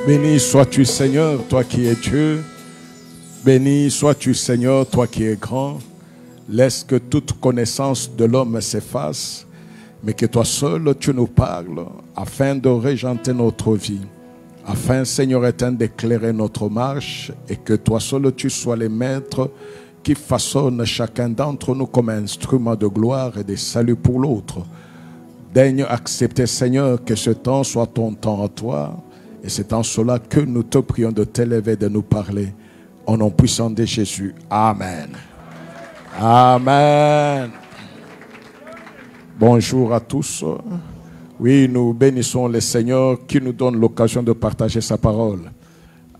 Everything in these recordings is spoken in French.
Béni sois-tu, Seigneur, toi qui es Dieu. Béni sois-tu, Seigneur, toi qui es grand. Laisse que toute connaissance de l'homme s'efface, mais que toi seul tu nous parles, afin de régenter notre vie. Afin, Seigneur éternel, d'éclairer notre marche, et que toi seul tu sois les maîtres qui façonnent chacun d'entre nous comme instrument de gloire et de salut pour l'autre. Daigne accepter, Seigneur, que ce temps soit ton temps à toi. Et c'est en cela que nous te prions de t'élever, de nous parler. Au nom puissant de Jésus. Amen. Amen. Bonjour à tous. Oui, nous bénissons le Seigneur qui nous donne l'occasion de partager sa parole.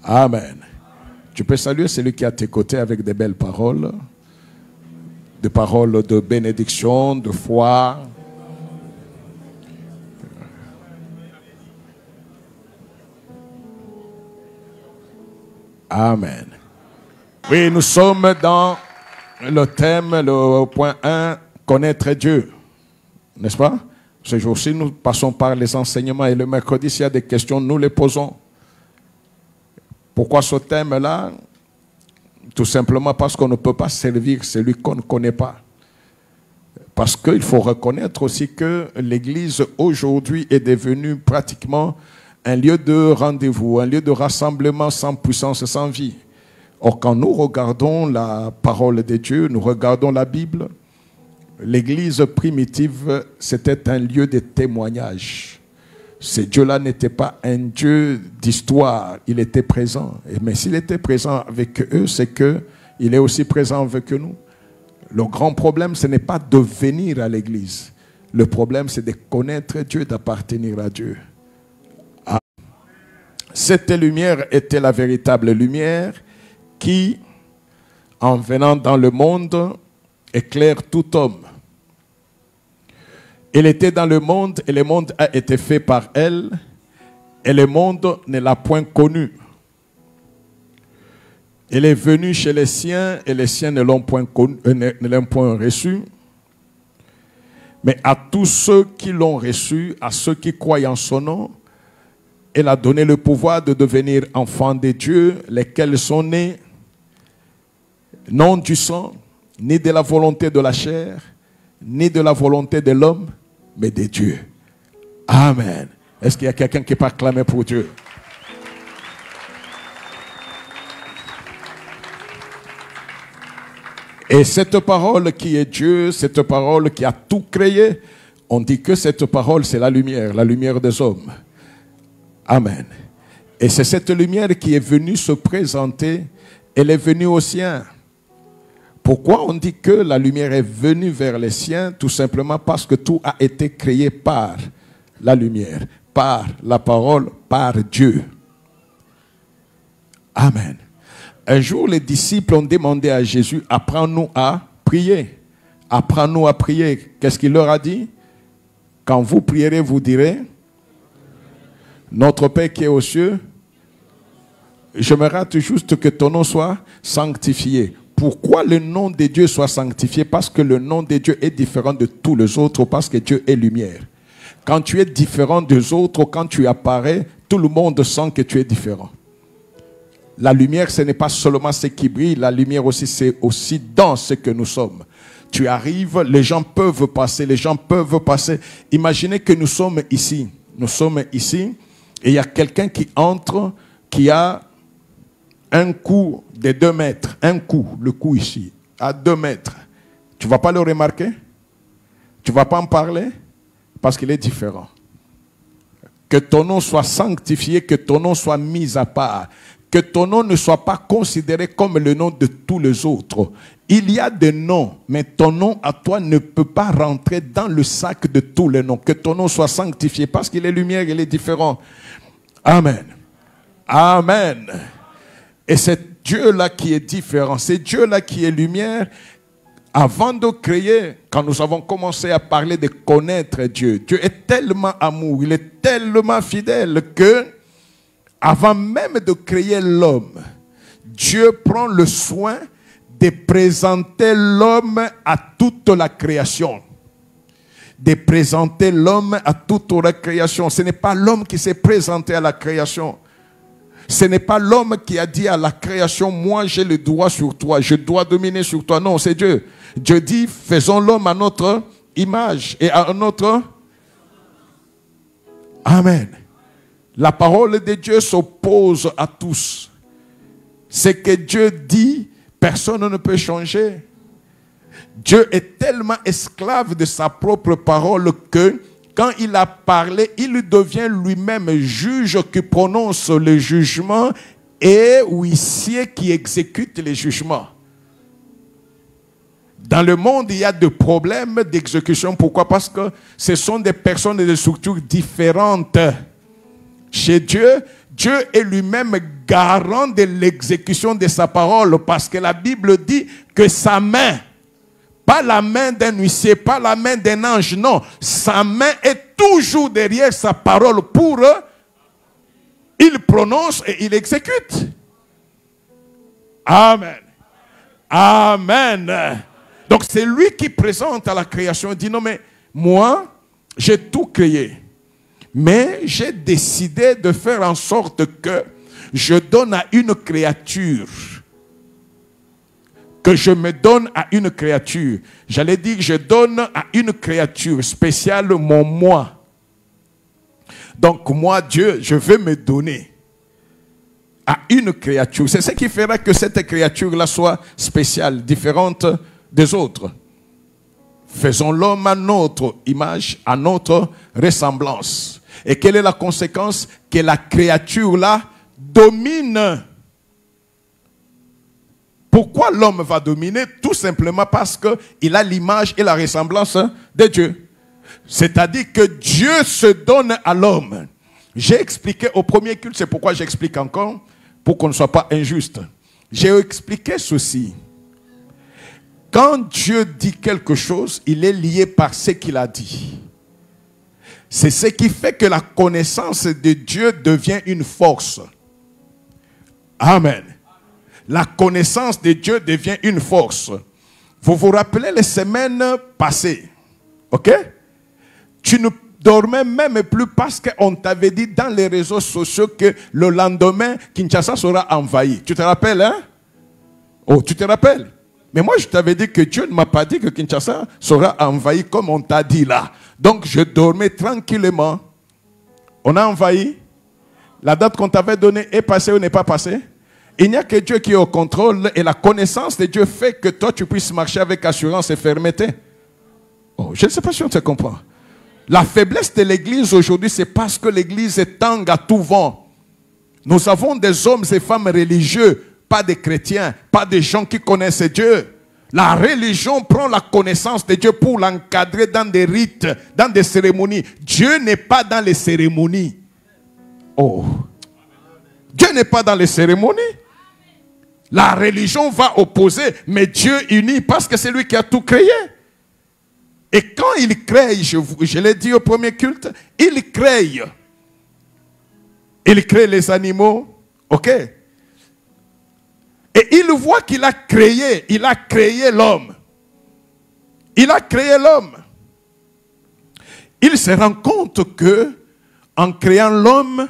Amen. Tu peux saluer celui qui est à tes côtés avec des belles paroles. Des paroles de bénédiction, de foi. Amen. Oui, nous sommes dans le thème, le point 1, connaître Dieu. N'est-ce pas? Ce jour-ci, nous passons par les enseignements et le mercredi, s'il y a des questions, nous les posons. Pourquoi ce thème-là? Tout simplement parce qu'on ne peut pas servir celui qu'on ne connaît pas. Parce qu'il faut reconnaître aussi que l'Église aujourd'hui est devenue pratiquement un lieu de rendez-vous, un lieu de rassemblement sans puissance et sans vie. Or, quand nous regardons la parole de Dieu, nous regardons la Bible, l'Église primitive, c'était un lieu de témoignage. Ce Dieu-là n'était pas un Dieu d'histoire, il était présent. Mais s'il était présent avec eux, c'est qu'il est aussi présent avec nous. Le grand problème, ce n'est pas de venir à l'Église. Le problème, c'est de connaître Dieu, d'appartenir à Dieu. Cette lumière était la véritable lumière qui, en venant dans le monde, éclaire tout homme. Elle était dans le monde et le monde a été fait par elle et le monde ne l'a point connue. Elle est venue chez les siens et les siens ne l'ont point reçue. Mais à tous ceux qui l'ont reçue, à ceux qui croient en son nom, elle a donné le pouvoir de devenir enfants de Dieu, lesquels sont nés, non du sang, ni de la volonté de la chair, ni de la volonté de l'homme, mais de Dieu. Amen. Est-ce qu'il y a quelqu'un qui peut acclamer pour Dieu? Et cette parole qui est Dieu, cette parole qui a tout créé, on dit que cette parole c'est la lumière des hommes. Amen. Et c'est cette lumière qui est venue se présenter, elle est venue aux siens. Pourquoi on dit que la lumière est venue vers les siens? Tout simplement parce que tout a été créé par la lumière, par la parole, par Dieu. Amen. Un jour, les disciples ont demandé à Jésus, apprends-nous à prier. Apprends-nous à prier. Qu'est-ce qu'il leur a dit? Quand vous prierez, vous direz, notre Père qui est aux cieux, je me rate juste que ton nom soit sanctifié. Pourquoi le nom de Dieu soit sanctifié? Parce que le nom de Dieu est différent de tous les autres, parce que Dieu est lumière. Quand tu es différent des autres, quand tu apparais, tout le monde sent que tu es différent. La lumière, ce n'est pas seulement ce qui brille, la lumière aussi, c'est aussi dans ce que nous sommes. Tu arrives, les gens peuvent passer, Imaginez que nous sommes ici. Et il y a quelqu'un qui entre, qui a un cou de 2 mètres. Le cou ici, à 2 mètres. Tu ne vas pas le remarquer? Tu ne vas pas en parler? Parce qu'il est différent. Que ton nom soit sanctifié, que ton nom soit mis à part. Que ton nom ne soit pas considéré comme le nom de tous les autres. Il y a des noms, mais ton nom à toi ne peut pas rentrer dans le sac de tous les noms. Que ton nom soit sanctifié parce qu'il est lumière, il est différent. Amen. Amen. Et c'est Dieu-là qui est différent. C'est Dieu-là qui est lumière. Avant de créer, quand nous avons commencé à parler de connaître Dieu, Dieu est tellement amour, il est tellement fidèle que, avant même de créer l'homme, Dieu prend le soin de présenter l'homme à toute la création. De présenter l'homme à toute la création. Ce n'est pas l'homme qui s'est présenté à la création. Ce n'est pas l'homme qui a dit à la création, moi j'ai le droit sur toi, je dois dominer sur toi. Non, c'est Dieu. Dieu dit, faisons l'homme à notre image et à notre... Amen. La parole de Dieu s'oppose à tous. Ce que Dieu dit, personne ne peut changer. Dieu est tellement esclave de sa propre parole que quand il a parlé, il devient lui-même juge qui prononce le jugement et huissier qui exécute les jugements. Dans le monde, il y a des problèmes d'exécution. Pourquoi? Parce que ce sont des personnes et des structures différentes. Chez Dieu, Dieu est lui-même garant de l'exécution de sa parole parce que la Bible dit que sa main, pas la main d'un huissier, pas la main d'un ange, non. Sa main est toujours derrière sa parole pour... il prononce et il exécute. Amen. Amen. Donc c'est lui qui présente à la création. Il dit non mais moi, j'ai tout créé. Mais j'ai décidé de faire en sorte que je donne à une créature. Que je me donne à une créature. J'allais dire que je donne à une créature spéciale mon moi. Donc moi, Dieu, je vais me donner à une créature. C'est ce qui fera que cette créature-là soit spéciale, différente des autres. Faisons l'homme à notre image, à notre ressemblance. Et quelle est la conséquence? Que la créature-là domine. Pourquoi l'homme va dominer? Tout simplement parce qu'il a l'image et la ressemblance de Dieu. C'est-à-dire que Dieu se donne à l'homme. J'ai expliqué au premier culte, c'est pourquoi j'explique encore, pour qu'on ne soit pas injuste. J'ai expliqué ceci. Quand Dieu dit quelque chose, il est lié par ce qu'il a dit. C'est ce qui fait que la connaissance de Dieu devient une force. Amen. La connaissance de Dieu devient une force. Vous vous rappelez les semaines passées, ok? Tu ne dormais même plus parce qu'on t'avait dit dans les réseaux sociaux que le lendemain, Kinshasa sera envahi. Tu te rappelles, hein? Oh, tu te rappelles? Mais moi, je t'avais dit que Dieu ne m'a pas dit que Kinshasa sera envahi comme on t'a dit là. Donc, je dormais tranquillement. On a envahi. La date qu'on t'avait donnée est passée ou n'est pas passée? Il n'y a que Dieu qui est au contrôle et la connaissance de Dieu fait que toi, tu puisses marcher avec assurance et fermeté. Oh, je ne sais pas si on te comprend. La faiblesse de l'Église aujourd'hui, c'est parce que l'Église est tangue à tout vent. Nous avons des hommes et femmes religieux, pas des chrétiens, pas des gens qui connaissent Dieu. La religion prend la connaissance de Dieu pour l'encadrer dans des rites, dans des cérémonies. Dieu n'est pas dans les cérémonies. Oh. Dieu n'est pas dans les cérémonies. La religion va opposer, mais Dieu unit parce que c'est lui qui a tout créé. Et quand il crée, je l'ai dit au premier culte, il crée. Il crée les animaux, ok? Et il voit qu'il a créé l'homme. Il a créé l'homme. Il se rend compte que, en créant l'homme,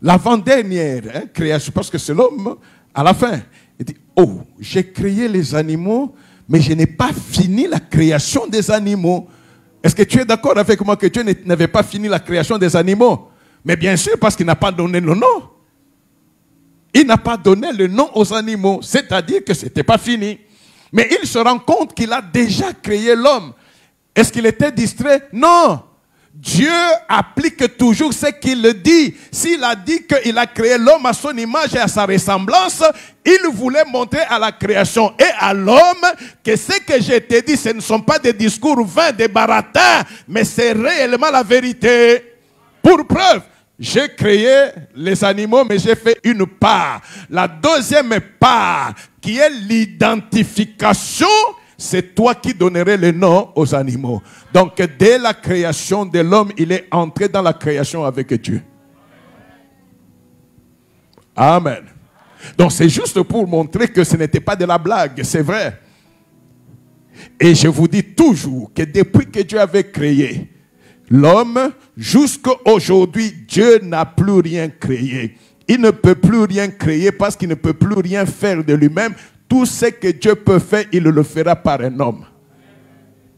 l'avant-dernière création, parce que c'est l'homme à la fin. Il dit, oh, j'ai créé les animaux, mais je n'ai pas fini la création des animaux. Est-ce que tu es d'accord avec moi que Dieu n'avait pas fini la création des animaux? Mais bien sûr, parce qu'il n'a pas donné le nom. Il n'a pas donné le nom aux animaux, c'est-à-dire que ce n'était pas fini. Mais il se rend compte qu'il a déjà créé l'homme. Est-ce qu'il était distrait? Non. Dieu applique toujours ce qu'il dit. S'il a dit qu'il a créé l'homme à son image et à sa ressemblance, il voulait montrer à la création et à l'homme que ce que je t'ai dit, ce ne sont pas des discours vains, des baratins, mais c'est réellement la vérité. Pour preuve, j'ai créé les animaux, mais j'ai fait une part. La deuxième part, qui est l'identification, c'est toi qui donnerais le nom aux animaux. Donc, dès la création de l'homme, il est entré dans la création avec Dieu. Amen. Donc, c'est juste pour montrer que ce n'était pas de la blague, c'est vrai. Et je vous dis toujours que depuis que Dieu avait créé, L'homme, jusqu'à aujourd'hui, Dieu n'a plus rien créé. Il ne peut plus rien créer parce qu'il ne peut plus rien faire de lui-même. Tout ce que Dieu peut faire, il le fera par un homme.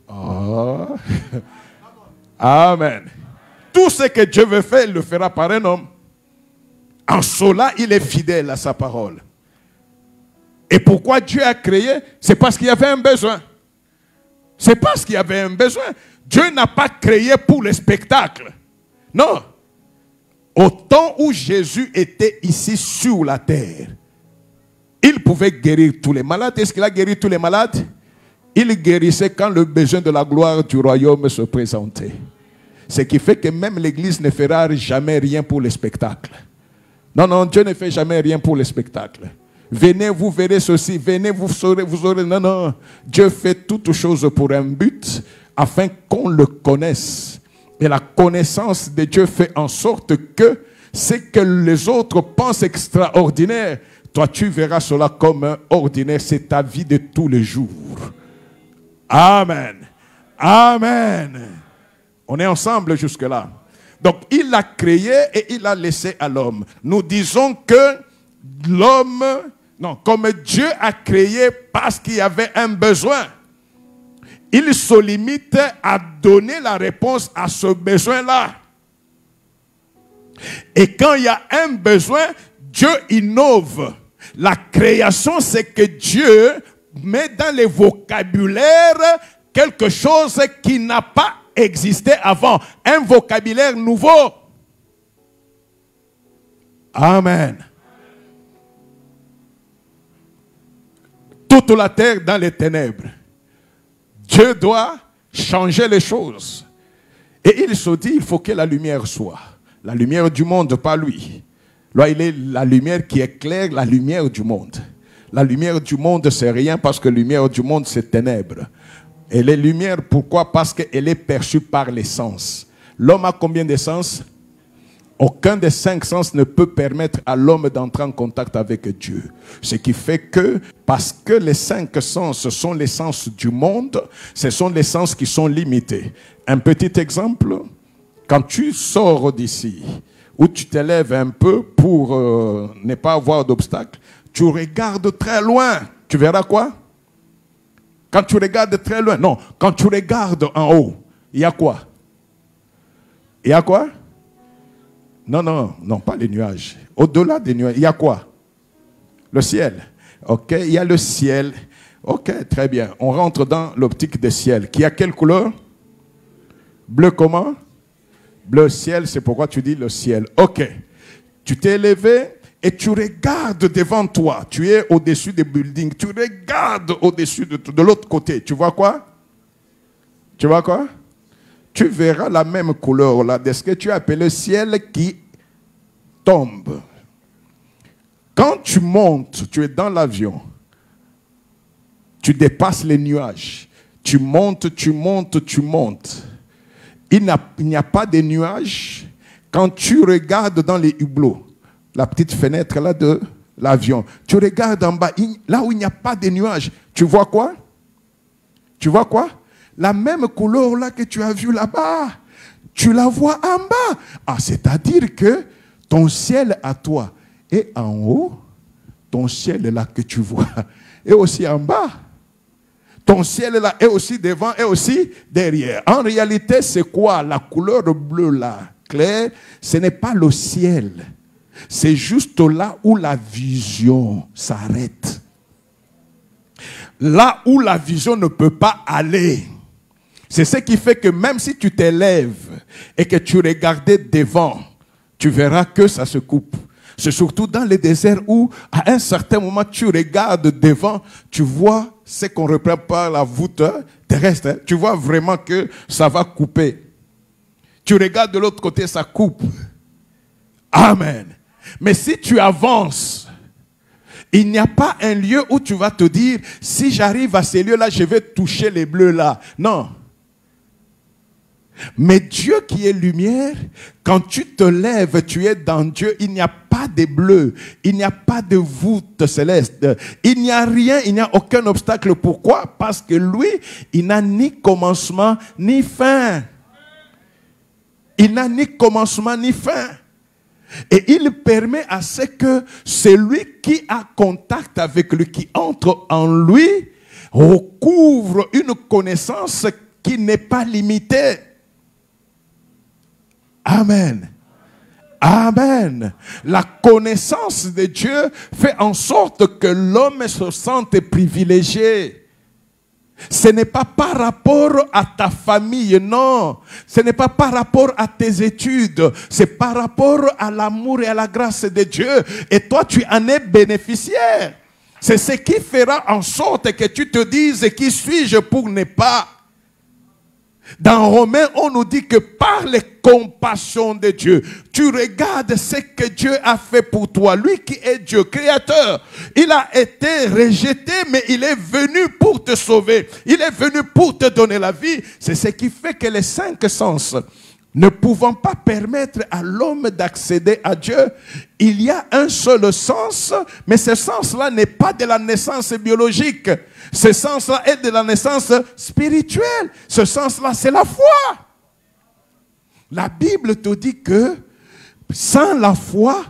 Oh. Amen. Tout ce que Dieu veut faire, il le fera par un homme. En cela, il est fidèle à sa parole. Et pourquoi Dieu a créé? C'est parce qu'il y avait un besoin. C'est parce qu'il y avait un besoin. Dieu n'a pas créé pour le spectacle. Non. Au temps où Jésus était ici sur la terre, il pouvait guérir tous les malades. Est-ce qu'il a guéri tous les malades? Il guérissait quand le besoin de la gloire du royaume se présentait. Ce qui fait que même l'Église ne fera jamais rien pour le spectacle. Non, non, Dieu ne fait jamais rien pour le spectacle. Venez, vous verrez ceci. Venez, vous saurez, vous aurez. Non, non. Dieu fait toutes choses pour un but, afin qu'on le connaisse. Et la connaissance de Dieu fait en sorte que ce que les autres pensent extraordinaire, toi tu verras cela comme ordinaire. C'est ta vie de tous les jours. Amen. Amen. On est ensemble jusque-là. Donc il l'a créé et il l'a laissé à l'homme. Nous disons que l'homme, non, comme Dieu a créé parce qu'il y avait un besoin, il se limite à donner la réponse à ce besoin-là. Et quand il y a un besoin, Dieu innove. La création, c'est que Dieu met dans les vocabulaires quelque chose qui n'a pas existé avant. Un vocabulaire nouveau. Amen. Toute la terre dans les ténèbres. Dieu doit changer les choses. Et il se dit, il faut que la lumière soit. La lumière du monde, pas lui. Là, il est la lumière qui éclaire la lumière du monde. La lumière du monde, c'est rien parce que la lumière du monde, c'est ténèbres. Et les lumières, pourquoi? Parce qu'elle est perçue par les sens. L'homme a combien de sens? Aucun des 5 sens ne peut permettre à l'homme d'entrer en contact avec Dieu. Ce qui fait que, parce que les 5 sens sont les sens du monde, ce sont les sens qui sont limités. Un petit exemple, quand tu sors d'ici, ou tu t'élèves un peu pour ne pas avoir d'obstacle, tu regardes très loin. Tu verras quoi? Quand tu regardes très loin, non, quand tu regardes en haut, il y a quoi? Il y a quoi? Non, non, non, pas les nuages. Au-delà des nuages, il y a quoi? Le ciel. Ok, il y a le ciel. Ok, très bien. On rentre dans l'optique des ciels. Qui a quelle couleur? Bleu comment? Bleu ciel, c'est pourquoi tu dis le ciel. Ok. Tu t'es élevé et tu regardes devant toi. Tu es au-dessus des buildings. Tu regardes au-dessus de l'autre côté. Tu vois quoi? Tu vois quoi? Tu verras la même couleur là de ce que tu appelles le ciel qui tombe. Quand tu montes, tu es dans l'avion, tu dépasses les nuages, tu montes, tu montes, tu montes. Il n'y a pas de nuages quand tu regardes dans les hublots, la petite fenêtre là de l'avion. Tu regardes en bas, là où il n'y a pas de nuages, tu vois quoi? Tu vois quoi? La même couleur là que tu as vue là-bas, tu la vois en bas. Ah, c'est-à-dire que ton ciel à toi est en haut, ton ciel là que tu vois est aussi en bas. Ton ciel là est aussi devant et aussi derrière. En réalité, c'est quoi la couleur bleue là, claire? Ce n'est pas le ciel. C'est juste là où la vision s'arrête. Là où la vision ne peut pas aller. C'est ce qui fait que même si tu t'élèves et que tu regardais devant, tu verras que ça se coupe. C'est surtout dans les déserts où, à un certain moment, tu regardes devant, tu vois ce qu'on reprend par la voûte terrestre. Tu vois vraiment que ça va couper. Tu regardes de l'autre côté, ça coupe. Amen. Mais si tu avances, il n'y a pas un lieu où tu vas te dire, si j'arrive à ces lieux-là, je vais toucher les bleus là. Non. Mais Dieu qui est lumière, quand tu te lèves, tu es dans Dieu, il n'y a pas de bleu, il n'y a pas de voûte céleste, il n'y a rien, il n'y a aucun obstacle. Pourquoi? Parce que lui, il n'a ni commencement ni fin. Il n'a ni commencement ni fin. Et il permet à ce que celui qui a contact avec lui, qui entre en lui, recouvre une connaissance qui n'est pas limitée. Amen. Amen. La connaissance de Dieu fait en sorte que l'homme se sente privilégié. Ce n'est pas par rapport à ta famille, non. Ce n'est pas par rapport à tes études. C'est par rapport à l'amour et à la grâce de Dieu. Et toi, tu en es bénéficiaire. C'est ce qui fera en sorte que tu te dises qui suis-je pour ne pas. Dans Romains, on nous dit que par les compassions de Dieu, tu regardes ce que Dieu a fait pour toi. Lui qui est Dieu, créateur, il a été rejeté, mais il est venu pour te sauver. Il est venu pour te donner la vie. C'est ce qui fait que les 5 sens, ne pouvant pas permettre à l'homme d'accéder à Dieu, il y a un seul sens, mais ce sens-là n'est pas de la naissance biologique. Ce sens-là est de la naissance spirituelle. Ce sens-là, c'est la foi. La Bible te dit que sans la foi,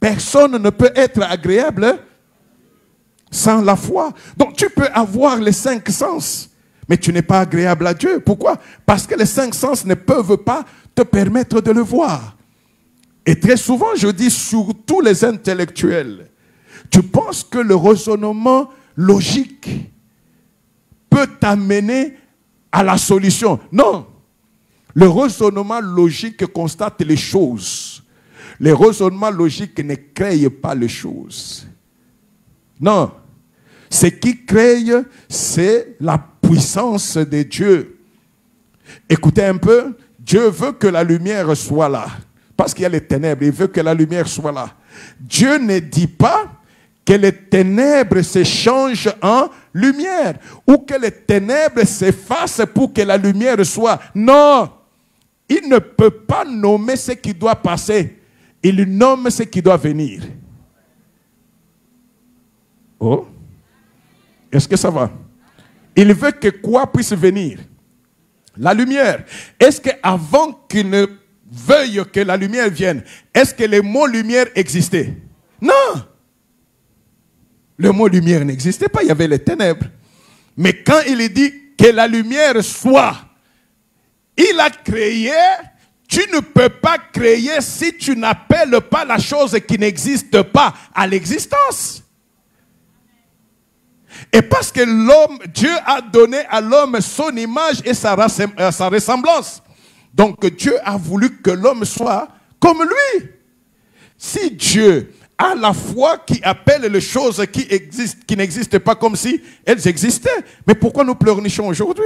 personne ne peut être agréable sans la foi. Donc tu peux avoir les 5 sens, mais tu n'es pas agréable à Dieu. Pourquoi? Parce que les 5 sens ne peuvent pas te permettre de le voir. Et très souvent, je dis surtout les intellectuels, tu penses que le raisonnement logique peut t'amener à la solution. Non. Le raisonnement logique constate les choses. Le raisonnement logique ne crée pas les choses. Non. Ce qui crée, c'est la puissance de Dieu. Écoutez un peu. Dieu veut que la lumière soit là. Parce qu'il y a les ténèbres, il veut que la lumière soit là. Dieu ne dit pas que les ténèbres se changent en lumière ou que les ténèbres s'effacent pour que la lumière soit. Non, il ne peut pas nommer ce qui doit passer. Il nomme ce qui doit venir. Oh, est-ce que ça va? Il veut que quoi puisse venir? La lumière. Est-ce qu'avant qu'il ne veuille que la lumière vienne, est-ce que le mot lumière existait? Non. Le mot lumière n'existait pas, il y avait les ténèbres. Mais quand il dit que la lumière soit, il a créé. Tu ne peux pas créer si tu n'appelles pas la chose qui n'existe pas à l'existence. Et parce que l'homme, Dieu a donné à l'homme son image et sa ressemblance. Donc Dieu a voulu que l'homme soit comme lui. Si Dieu a la foi qui appelle les choses qui n'existent pas comme si elles existaient, mais pourquoi nous pleurnichons aujourd'hui?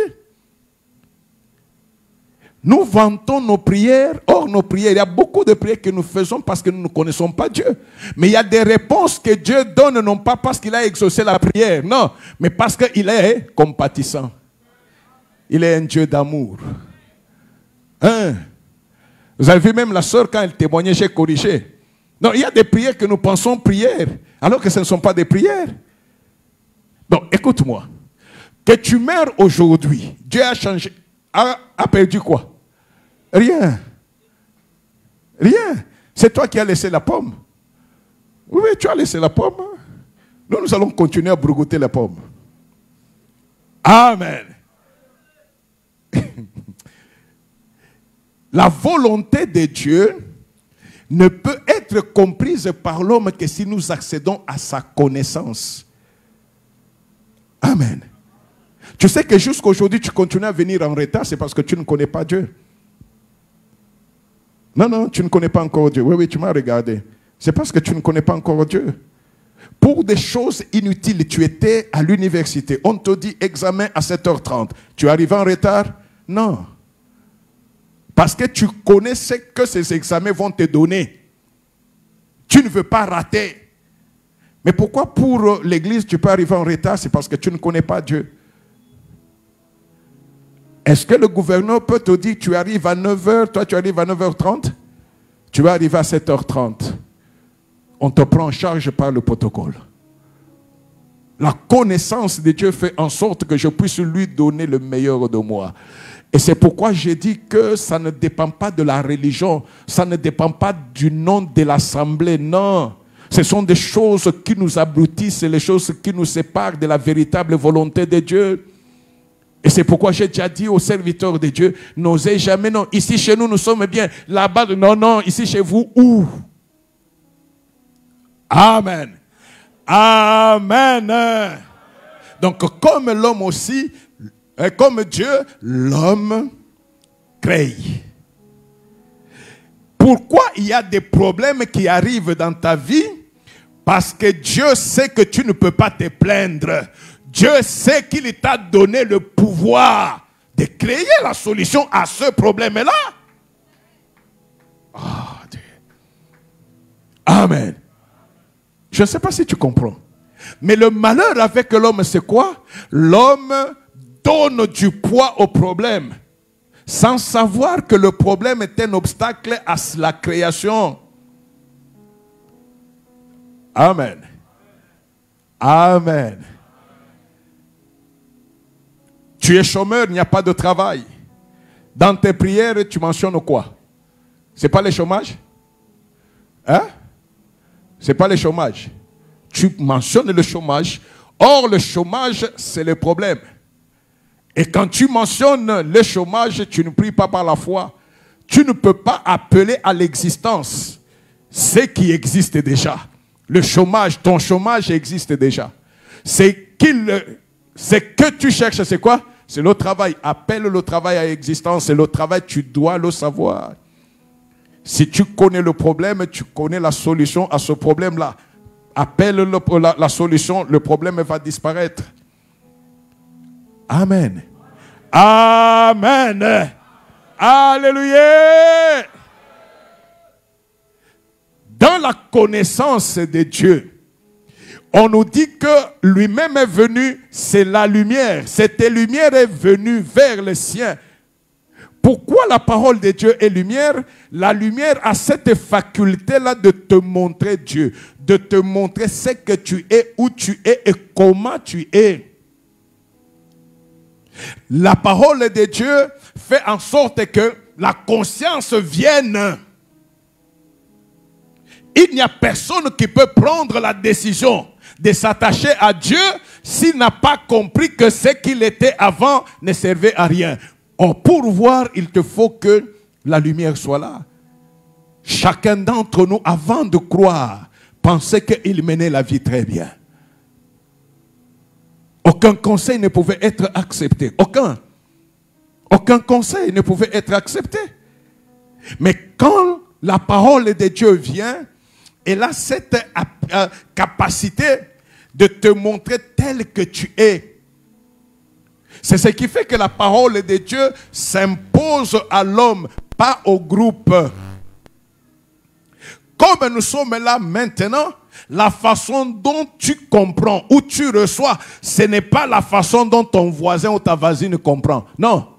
Nous vantons nos prières. Or, nos prières, il y a beaucoup de prières que nous faisons parce que nous ne connaissons pas Dieu. Mais il y a des réponses que Dieu donne, non pas parce qu'il a exaucé la prière, non, mais parce qu'il est compatissant. Il est un Dieu d'amour. Hein? Vous avez vu même la sœur, quand elle témoignait, j'ai corrigé. Non, il y a des prières que nous pensons prières, alors que ce ne sont pas des prières. Donc, écoute-moi. Que tu meurs aujourd'hui, Dieu a changé, a perdu quoi? Rien. Rien. C'est toi qui as laissé la pomme. Oui, tu as laissé la pomme. Nous allons continuer à brougoter la pomme. Amen. La volonté de Dieu ne peut être comprise par l'homme que si nous accédons à sa connaissance. Amen. Tu sais que jusqu'à aujourd'hui, tu continues à venir en retard, c'est parce que tu ne connais pas Dieu. Non, tu ne connais pas encore Dieu. Oui, tu m'as regardé. C'est parce que tu ne connais pas encore Dieu. Pour des choses inutiles, tu étais à l'université. On te dit examen à 7h30. Tu arrives en retard? Non. Parce que tu connais ce que ces examens vont te donner. Tu ne veux pas rater. Mais pourquoi pour l'église tu peux arriver en retard? C'est parce que tu ne connais pas Dieu. Est-ce que le gouverneur peut te dire tu arrives à 9h, toi tu arrives à 9h30? Tu vas arriver à 7h30. On te prend en charge par le protocole. La connaissance de Dieu fait en sorte que je puisse lui donner le meilleur de moi. Et c'est pourquoi j'ai dit que ça ne dépend pas de la religion, ça ne dépend pas du nom de l'assemblée, non. Ce sont des choses qui nous abrutissent, les choses qui nous séparent de la véritable volonté de Dieu. Et c'est pourquoi j'ai déjà dit aux serviteurs de Dieu, n'osez jamais, non, ici chez nous, nous sommes bien, là-bas, non, non, ici chez vous, où? Amen. Amen. Donc, comme l'homme aussi, comme Dieu, l'homme crée. Pourquoi il y a des problèmes qui arrivent dans ta vie? Parce que Dieu sait que tu ne peux pas te plaindre. Dieu sait qu'il t'a donné le pouvoir de créer la solution à ce problème-là. Oh, Dieu. Amen. Je ne sais pas si tu comprends. Mais le malheur avec l'homme, c'est quoi? L'homme donne du poids au problème, sans savoir que le problème est un obstacle à la création. Amen. Amen. Tu es chômeur, il n'y a pas de travail. Dans tes prières, tu mentionnes quoi? Ce n'est pas le chômage? Hein? Ce n'est pas le chômage. Tu mentionnes le chômage. Or, le chômage, c'est le problème. Et quand tu mentionnes le chômage, tu ne pries pas par la foi. Tu ne peux pas appeler à l'existence ce qui existe déjà. Le chômage, ton chômage existe déjà. Ce que tu cherches, c'est quoi? C'est le travail. Appelle le travail à existence. Et le travail, tu dois le savoir. Si tu connais le problème, tu connais la solution à ce problème-là. Appelle la solution, le problème va disparaître. Amen. Amen. Alléluia. Dans la connaissance de Dieu, on nous dit que lui-même est venu, c'est la lumière. Cette lumière est venue vers les siens. Pourquoi la parole de Dieu est lumière? La lumière a cette faculté-là de te montrer Dieu, de te montrer ce que tu es, où tu es et comment tu es. La parole de Dieu fait en sorte que la conscience vienne. Il n'y a personne qui peut prendre la décision de s'attacher à Dieu s'il n'a pas compris que ce qu'il était avant ne servait à rien. Or, pour voir, il te faut que la lumière soit là. Chacun d'entre nous, avant de croire, pensait qu'il menait la vie très bien. Aucun conseil ne pouvait être accepté. Aucun conseil ne pouvait être accepté. Mais quand la parole de Dieu vient, elle a cette capacité de te montrer tel que tu es. C'est ce qui fait que la parole de Dieu s'impose à l'homme, pas au groupe. Comme nous sommes là maintenant, la façon dont tu comprends ou tu reçois, ce n'est pas la façon dont ton voisin ou ta voisine comprend. Non.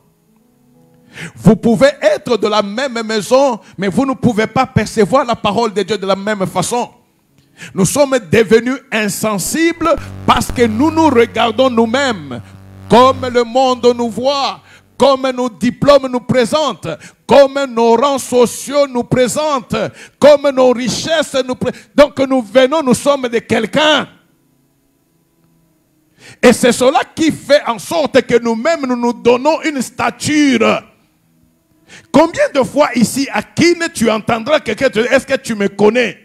Vous pouvez être de la même maison, mais vous ne pouvez pas percevoir la parole de Dieu de la même façon. Nous sommes devenus insensibles parce que nous nous regardons nous-mêmes comme le monde nous voit, comme nos diplômes nous présentent, comme nos rangs sociaux nous présentent, comme nos richesses nous présentent. Donc nous venons, nous sommes de quelqu'un. Et c'est cela qui fait en sorte que nous-mêmes nous nous donnons une stature. Combien de fois ici à Kine tu entendras quelqu'un te dire, est-ce que tu me connais?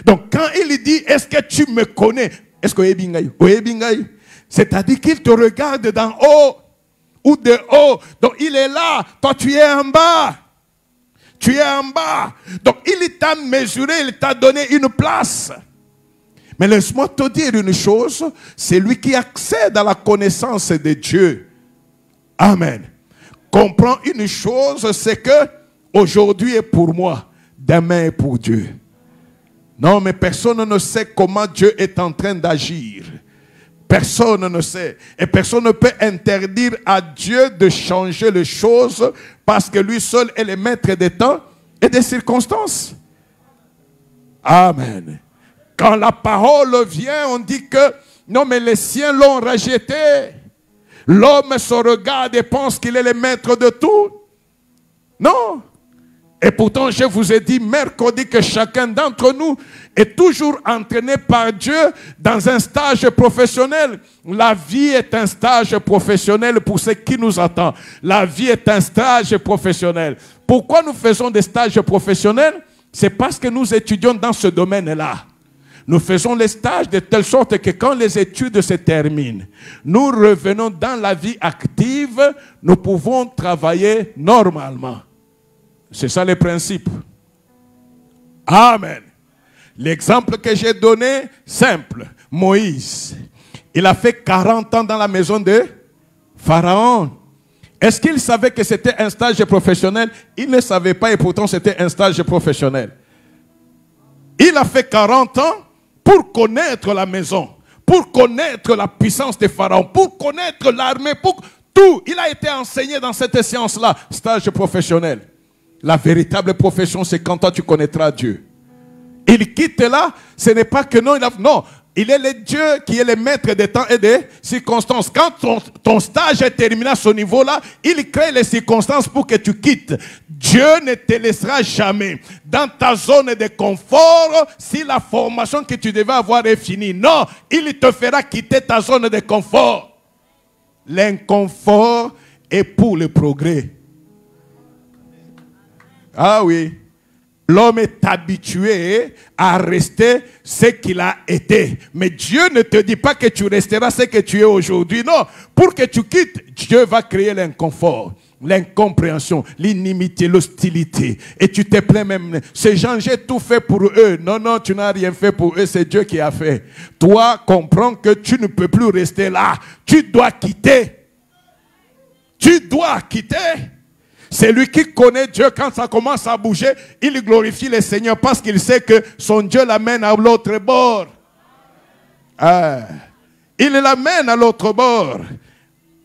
Donc quand il dit, est-ce que tu me connais? Est-ce que Ebingaï? C'est-à-dire qu'il te regarde d'en haut ou de haut. Donc il est là, toi tu es en bas. Tu es en bas. Donc il t'a mesuré, il t'a donné une place. Mais laisse-moi te dire une chose, c'est lui qui accède à la connaissance de Dieu. Amen. Comprends une chose, c'est que aujourd'hui est pour moi, demain est pour Dieu. Non, mais personne ne sait comment Dieu est en train d'agir. Personne ne sait. Et personne ne peut interdire à Dieu de changer les choses parce que lui seul est le maître des temps et des circonstances. Amen. Quand la parole vient, on dit que non, mais les siens l'ont rejeté. L'homme se regarde et pense qu'il est le maître de tout. Non. Et pourtant, je vous ai dit mercredi que chacun d'entre nous est toujours entraîné par Dieu dans un stage professionnel. La vie est un stage professionnel pour ce qui nous attend. La vie est un stage professionnel. Pourquoi nous faisons des stages professionnels? C'est parce que nous étudions dans ce domaine-là. Nous faisons les stages de telle sorte que quand les études se terminent, nous revenons dans la vie active, nous pouvons travailler normalement. C'est ça le principe. Amen. L'exemple que j'ai donné, simple. Moïse, il a fait 40 ans dans la maison de Pharaon. Est-ce qu'il savait que c'était un stage professionnel? Il ne savait pas et pourtant c'était un stage professionnel. Il a fait 40 ans pour connaître la maison, pour connaître la puissance de Pharaon, pour connaître l'armée, pour tout. Il a été enseigné dans cette science-là, stage professionnel. La véritable profession, c'est quand toi tu connaîtras Dieu. Il quitte là, ce n'est pas que non, il est le Dieu qui est le maître des temps et des circonstances. Quand ton stage est terminé à ce niveau-là, il crée les circonstances pour que tu quittes. Dieu ne te laissera jamais dans ta zone de confort si la formation que tu devais avoir est finie. Non, il te fera quitter ta zone de confort. L'inconfort est pour le progrès. Ah oui. L'homme est habitué à rester ce qu'il a été. Mais Dieu ne te dit pas que tu resteras ce que tu es aujourd'hui. Non. Pour que tu quittes, Dieu va créer l'inconfort, l'incompréhension, l'inimitié, l'hostilité. Et tu te plains même. Ces gens, j'ai tout fait pour eux. Non, non, tu n'as rien fait pour eux. C'est Dieu qui a fait. Toi, comprends que tu ne peux plus rester là. Tu dois quitter. Tu dois quitter. C'est lui qui connaît Dieu. Quand ça commence à bouger, il glorifie le Seigneur parce qu'il sait que son Dieu l'amène à l'autre bord. Il l'amène à l'autre bord.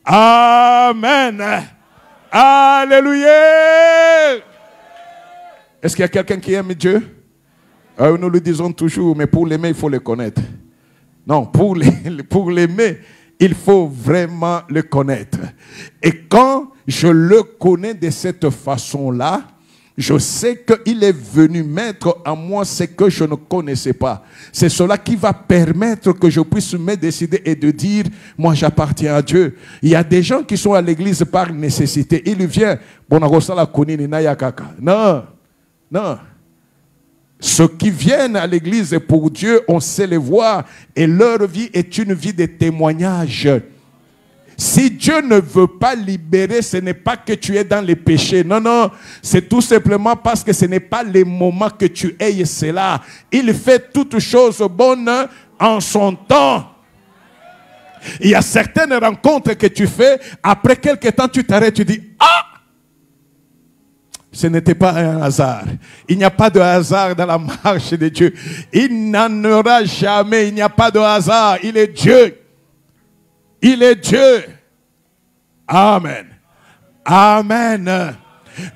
Amen. Alléluia. Est-ce qu'il y a quelqu'un qui aime Dieu? Nous le disons toujours, mais pour l'aimer, il faut le connaître. Non, pour l'aimer, il faut vraiment le connaître. Et quand je le connais de cette façon-là, je sais qu'il est venu mettre en moi ce que je ne connaissais pas. C'est cela qui va permettre que je puisse me décider et de dire, moi j'appartiens à Dieu. Il y a des gens qui sont à l'église par nécessité. Il vient, non, non. Ceux qui viennent à l'église pour Dieu, on sait les voir et leur vie est une vie de témoignage. Si Dieu ne veut pas libérer, ce n'est pas que tu es dans les péchés. Non, non. C'est tout simplement parce que ce n'est pas le moment que tu aies cela. Il fait toutes choses bonnes en son temps. Il y a certaines rencontres que tu fais. Après quelques temps, tu t'arrêtes, tu dis, ah! Ce n'était pas un hasard. Il n'y a pas de hasard dans la marche de Dieu. Il n'en aura jamais. Il n'y a pas de hasard. Il est Dieu. Il est Dieu. Amen. Amen.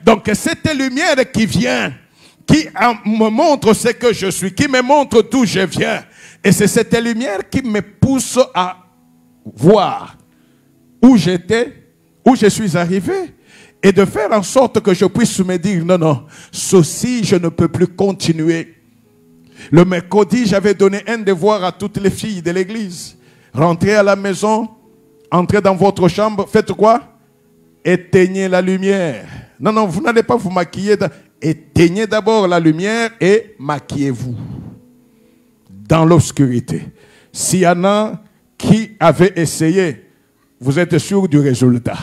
Donc cette lumière qui vient, qui me montre ce que je suis, qui me montre d'où je viens. Et c'est cette lumière qui me pousse à voir où j'étais, où je suis arrivé. Et de faire en sorte que je puisse me dire, non, non, ceci, je ne peux plus continuer. Le mercredi, j'avais donné un devoir à toutes les filles de l'église. Rentrez à la maison, entrez dans votre chambre, faites quoi? Éteignez la lumière. Non, non, vous n'allez pas vous maquiller. Éteignez d'abord la lumière et maquillez-vous dans l'obscurité. S'il y en a qui avaient essayé, vous êtes sûr du résultat.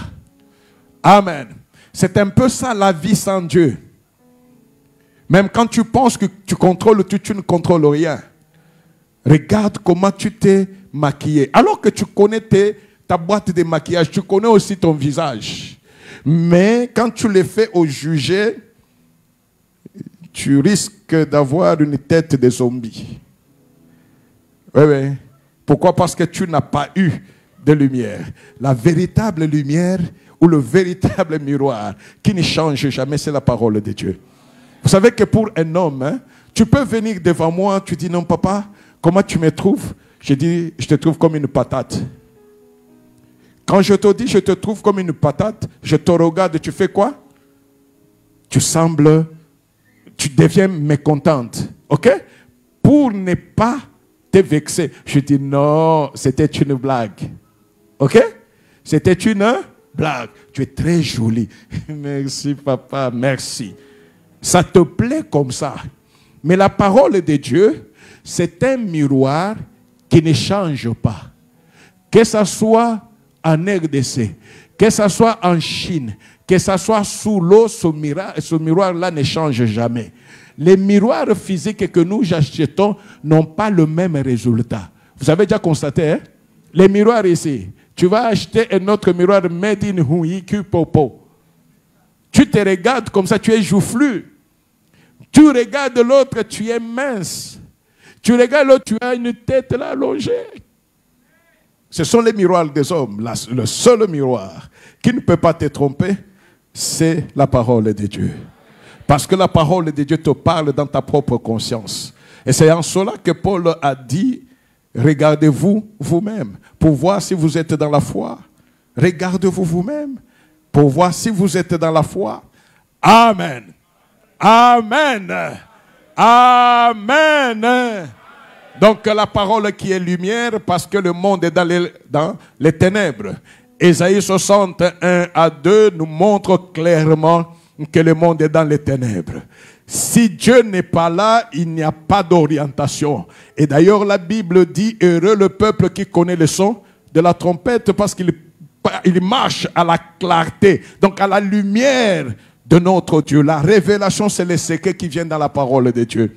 Amen. C'est un peu ça la vie sans Dieu. Même quand tu penses que tu contrôles tout, tu ne contrôles rien. Regarde comment tu t'es maquillé. Alors que tu connais ta boîte de maquillage, tu connais aussi ton visage. Mais quand tu le fais au jugé, tu risques d'avoir une tête de zombie. Oui, oui. Pourquoi? Parce que tu n'as pas eu de lumière. La véritable lumière ou le véritable miroir qui ne change jamais, c'est la parole de Dieu. Vous savez que pour un homme, tu peux venir devant moi, tu dis non papa, comment tu me trouves? Je dis, je te trouve comme une patate. Quand je te dis, je te trouve comme une patate, je te regarde, tu fais quoi? Tu sembles, tu deviens mécontente. OK? Pour ne pas te vexer. Je dis non, c'était une blague. OK? C'était une blague. Tu es très jolie. Merci papa, merci. Ça te plaît comme ça. Mais la parole de Dieu, c'est un miroir qui ne change pas. Que ce soit en RDC, que ce soit en Chine, que ce soit sous l'eau, ce miroir-là ne change jamais. Les miroirs physiques que nous achetons n'ont pas le même résultat. Vous avez déjà constaté, hein? Les miroirs ici, tu vas acheter un autre miroir made in Huiku Popo. Tu te regardes comme ça, tu es joufflu. Tu regardes l'autre, tu es mince. Tu regardes l'autre, tu as une tête là allongée. Ce sont les miroirs des hommes. Le seul miroir qui ne peut pas te tromper, c'est la parole de Dieu. Parce que la parole de Dieu te parle dans ta propre conscience. Et c'est en cela que Paul a dit, regardez-vous vous-même pour voir si vous êtes dans la foi. Regardez-vous vous-même pour voir si vous êtes dans la foi. Amen. Amen. Amen. Donc la parole qui est lumière, parce que le monde est dans les ténèbres. Ésaïe 61 à 2 nous montre clairement que le monde est dans les ténèbres. Si Dieu n'est pas là, il n'y a pas d'orientation. Et d'ailleurs la Bible dit, heureux le peuple qui connaît le son de la trompette, parce qu'il marche à la clarté, donc à la lumière de notre Dieu. La révélation, c'est les secrets qui viennent dans la parole de Dieu.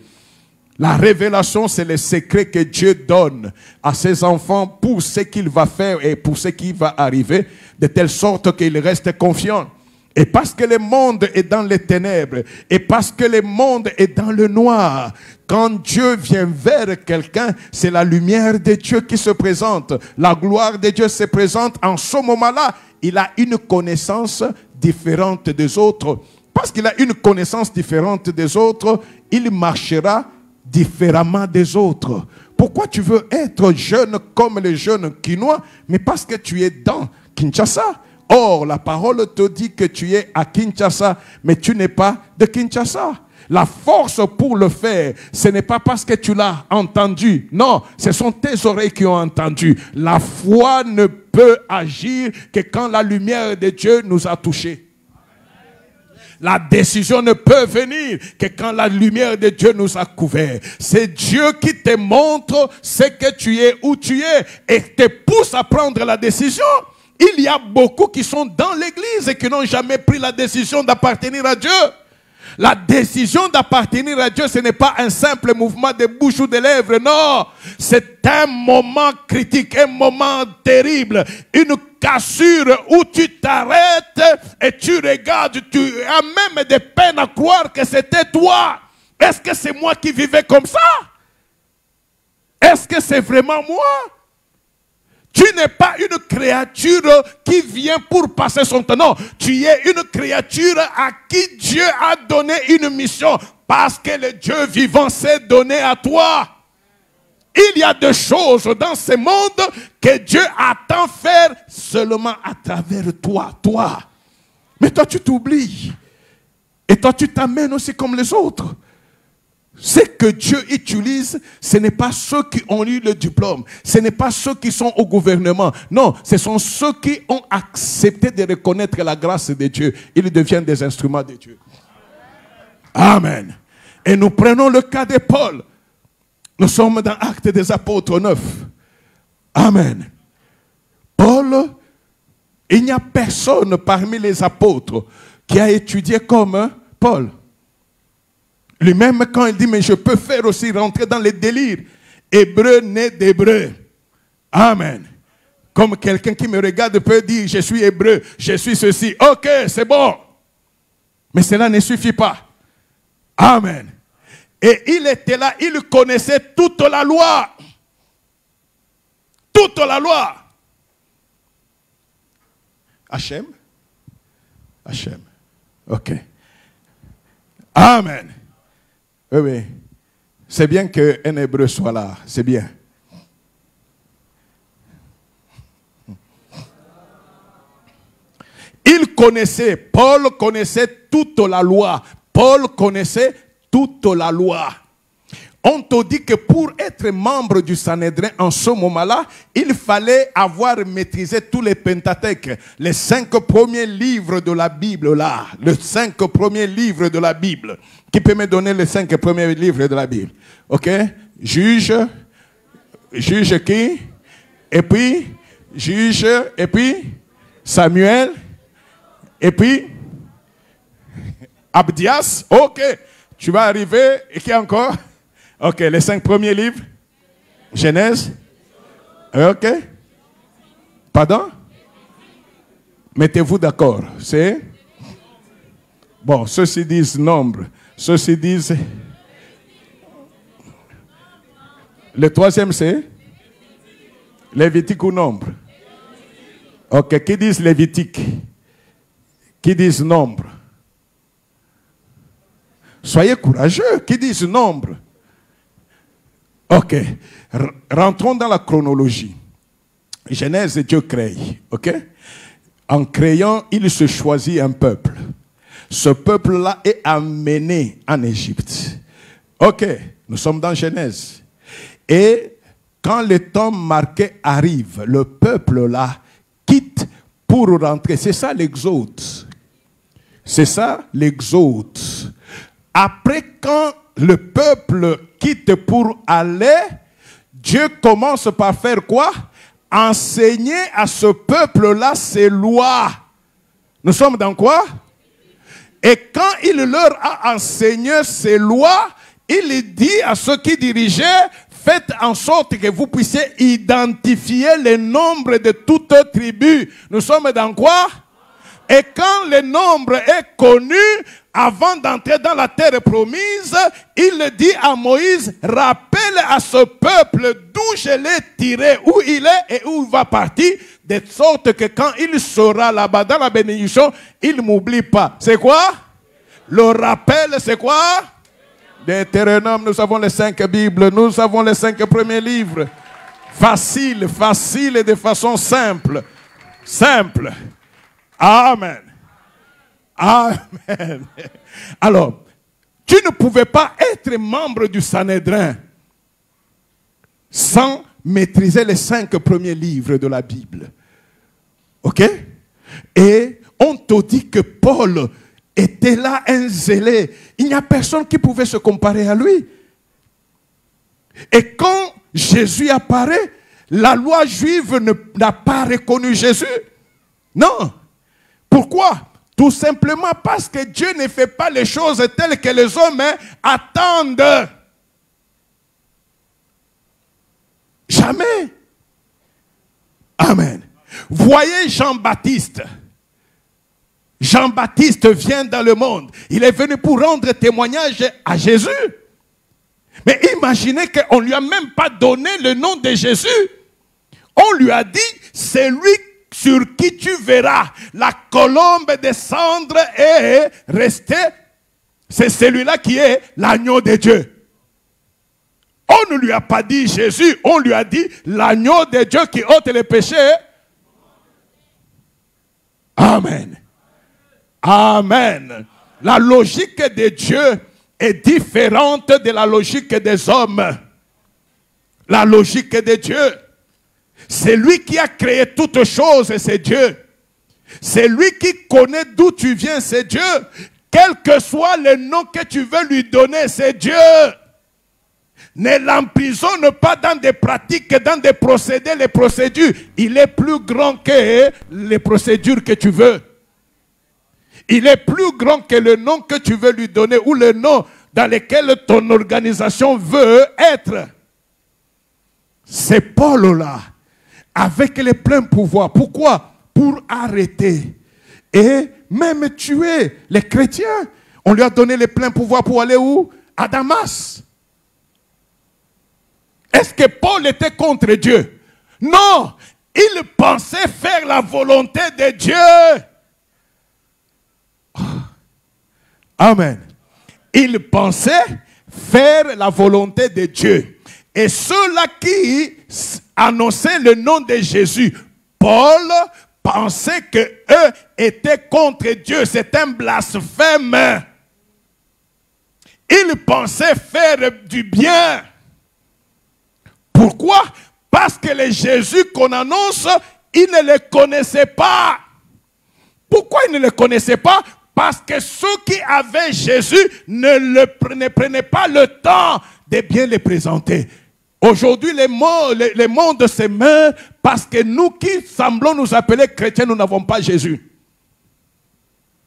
La révélation, c'est les secrets que Dieu donne à ses enfants pour ce qu'il va faire et pour ce qui va arriver, de telle sorte qu'ils restent confiants. Et parce que le monde est dans les ténèbres, et parce que le monde est dans le noir, quand Dieu vient vers quelqu'un, c'est la lumière de Dieu qui se présente. La gloire de Dieu se présente. En ce moment-là, il a une connaissance différente des autres. Parce qu'il a une connaissance différente des autres, il marchera différemment des autres. Pourquoi tu veux être jeune comme les jeunes Quinois? Mais parce que tu es dans Kinshasa. Or, la parole te dit que tu es à Kinshasa, mais tu n'es pas de Kinshasa. La force pour le faire, ce n'est pas parce que tu l'as entendu. Non, ce sont tes oreilles qui ont entendu. La foi ne peut agir que quand la lumière de Dieu nous a touchés. La décision ne peut venir que quand la lumière de Dieu nous a couverts. C'est Dieu qui te montre ce que tu es, où tu es, et te pousse à prendre la décision. Il y a beaucoup qui sont dans l'église et qui n'ont jamais pris la décision d'appartenir à Dieu. La décision d'appartenir à Dieu, ce n'est pas un simple mouvement de bouche ou de lèvres, non. C'est un moment critique, un moment terrible, une cassure où tu t'arrêtes et tu regardes, tu as même des peines à croire que c'était toi. Est-ce que c'est moi qui vivais comme ça? Est-ce que c'est vraiment moi? Tu n'es pas une créature qui vient pour passer son temps. Non, tu es une créature à qui Dieu a donné une mission. Parce que le Dieu vivant s'est donné à toi. Il y a des choses dans ce monde que Dieu attend faire seulement à travers toi. Mais toi, tu t'oublies. Et toi, tu t'amènes aussi comme les autres. Ce que Dieu utilise, ce n'est pas ceux qui ont eu le diplôme. Ce n'est pas ceux qui sont au gouvernement. Non, ce sont ceux qui ont accepté de reconnaître la grâce de Dieu. Ils deviennent des instruments de Dieu. Amen. Et nous prenons le cas de Paul. Nous sommes dans Actes des Apôtres 9. Amen. Paul, il n'y a personne parmi les apôtres qui a étudié comme Paul. Lui-même, quand il dit, mais je peux faire aussi rentrer dans les délires. Hébreu né d'hébreu. Amen. Comme quelqu'un qui me regarde peut dire, je suis hébreu, je suis ceci. Ok, c'est bon. Mais cela ne suffit pas. Amen. Et il était là, il connaissait toute la loi. Toute la loi. Hachem? Hachem. Ok. Amen. Oui. C'est bien qu'un hébreu soit là. C'est bien. Paul connaissait toute la loi. Paul connaissait toute la loi. On te dit que pour être membre du Sanhédrin en ce moment-là, il fallait avoir maîtrisé tous les Pentateuques, les 5 premiers livres de la Bible là, les 5 premiers livres de la Bible. Qui peut me donner les 5 premiers livres de la Bible? Ok? Juge qui? Et puis, Juge, et puis, Samuel, et puis, Abdias. Ok, tu vas arriver, et qui encore? Ok, les 5 premiers livres. Genèse. Ok. Pardon? Mettez-vous d'accord. C'est? Bon, ceux-ci disent nombre. Ceux-ci disent... Le 3e c'est? Lévitique ou nombre? Ok, qui disent Lévitique? Qui disent nombre? Soyez courageux. Qui disent nombre? Ok, rentrons dans la chronologie. Genèse, Dieu crée, ok? En créant, il se choisit un peuple. Ce peuple-là est amené en Égypte. Ok, nous sommes dans Genèse. Et quand le temps marqué arrive, le peuple-là quitte pour rentrer. C'est ça l'exode. C'est ça l'exode. Après, quand le peuple quitte pour aller, Dieu commence par faire quoi? Enseigner à ce peuple-là ses lois. Nous sommes dans quoi? Et quand il leur a enseigné ses lois, il dit à ceux qui dirigeaient, faites en sorte que vous puissiez identifier le nombre de toute tribu. Nous sommes dans quoi? Et quand le nombre est connu, avant d'entrer dans la terre promise, il dit à Moïse, rappelle à ce peuple d'où je l'ai tiré, où il est et où il va partir, de sorte que quand il sera là-bas dans la bénédiction, il ne m'oublie pas. C'est quoi? Le rappel, c'est quoi? Deutéronome, nous avons les 5 Bibles, nous avons les 5 premiers livres. Facile, facile et de façon simple. Simple. Amen. Amen. Alors, tu ne pouvais pas être membre du Sanhédrin sans maîtriser les 5 premiers livres de la Bible. Ok? Et on te dit que Paul était là, un zélé. Il n'y a personne qui pouvait se comparer à lui. Et quand Jésus apparaît, la loi juive n'a pas reconnu Jésus. Non. Pourquoi? Tout simplement parce que Dieu ne fait pas les choses telles que les hommes attendent. Jamais. Amen. Voyez Jean-Baptiste. Jean-Baptiste vient dans le monde. Il est venu pour rendre témoignage à Jésus. Mais imaginez qu'on ne lui a même pas donné le nom de Jésus. On lui a dit, c'est lui sur qui tu verras la colombe descendre et rester. C'est celui-là qui est l'agneau de Dieu. On ne lui a pas dit Jésus, on lui a dit l'agneau de Dieu qui ôte les péchés. Amen. Amen. La logique de Dieu est différente de la logique des hommes. La logique de Dieu, c'est lui qui a créé toutes choses, c'est Dieu. C'est lui qui connaît d'où tu viens, c'est Dieu. Quel que soit le nom que tu veux lui donner, c'est Dieu. Ne l'emprisonne pas dans des pratiques, dans des procédés, les procédures. Il est plus grand que les procédures que tu veux. Il est plus grand que le nom que tu veux lui donner ou le nom dans lequel ton organisation veut être. C'est Paul-là, avec les pleins pouvoirs. Pourquoi? Pour arrêter et même tuer les chrétiens. On lui a donné les pleins pouvoirs pour aller où? À Damas. Est-ce que Paul était contre Dieu? Non, il pensait faire la volonté de Dieu. Amen. Il pensait faire la volonté de Dieu. Et ceux-là qui annonçaient le nom de Jésus, Paul pensaient qu'eux étaient contre Dieu. C'est un blasphème. Ils pensaient faire du bien. Pourquoi? Parce que les Jésus qu'on annonce, ils ne le connaissaient pas. Pourquoi ils ne le connaissaient pas? Parce que ceux qui avaient Jésus ne prenaient pas le temps de bien le présenter. Aujourd'hui, le monde se meurt parce que nous qui semblons nous appeler chrétiens, nous n'avons pas Jésus.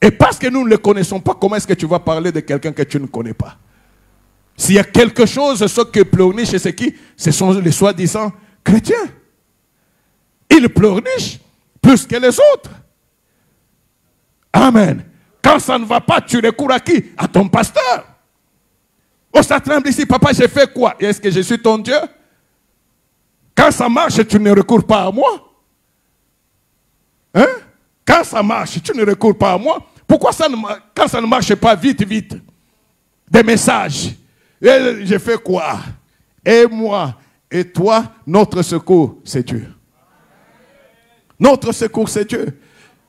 Et parce que nous ne le connaissons pas, comment est-ce que tu vas parler de quelqu'un que tu ne connais pas? S'il y a quelque chose, ceux qui pleurnichent, c'est qui? Ce sont les soi-disant chrétiens. Ils pleurnichent plus que les autres. Amen. Quand ça ne va pas, tu recours à qui? À ton pasteur. Oh, ça tremble ici, papa, j'ai fait quoi? Est-ce que je suis ton Dieu? Quand ça marche, tu ne recours pas à moi? Hein? Quand ça marche, tu ne recours pas à moi? Pourquoi quand ça ne marche pas vite, des messages? Et j'ai fait quoi? Et moi, et toi, notre secours, c'est Dieu. Notre secours, c'est Dieu.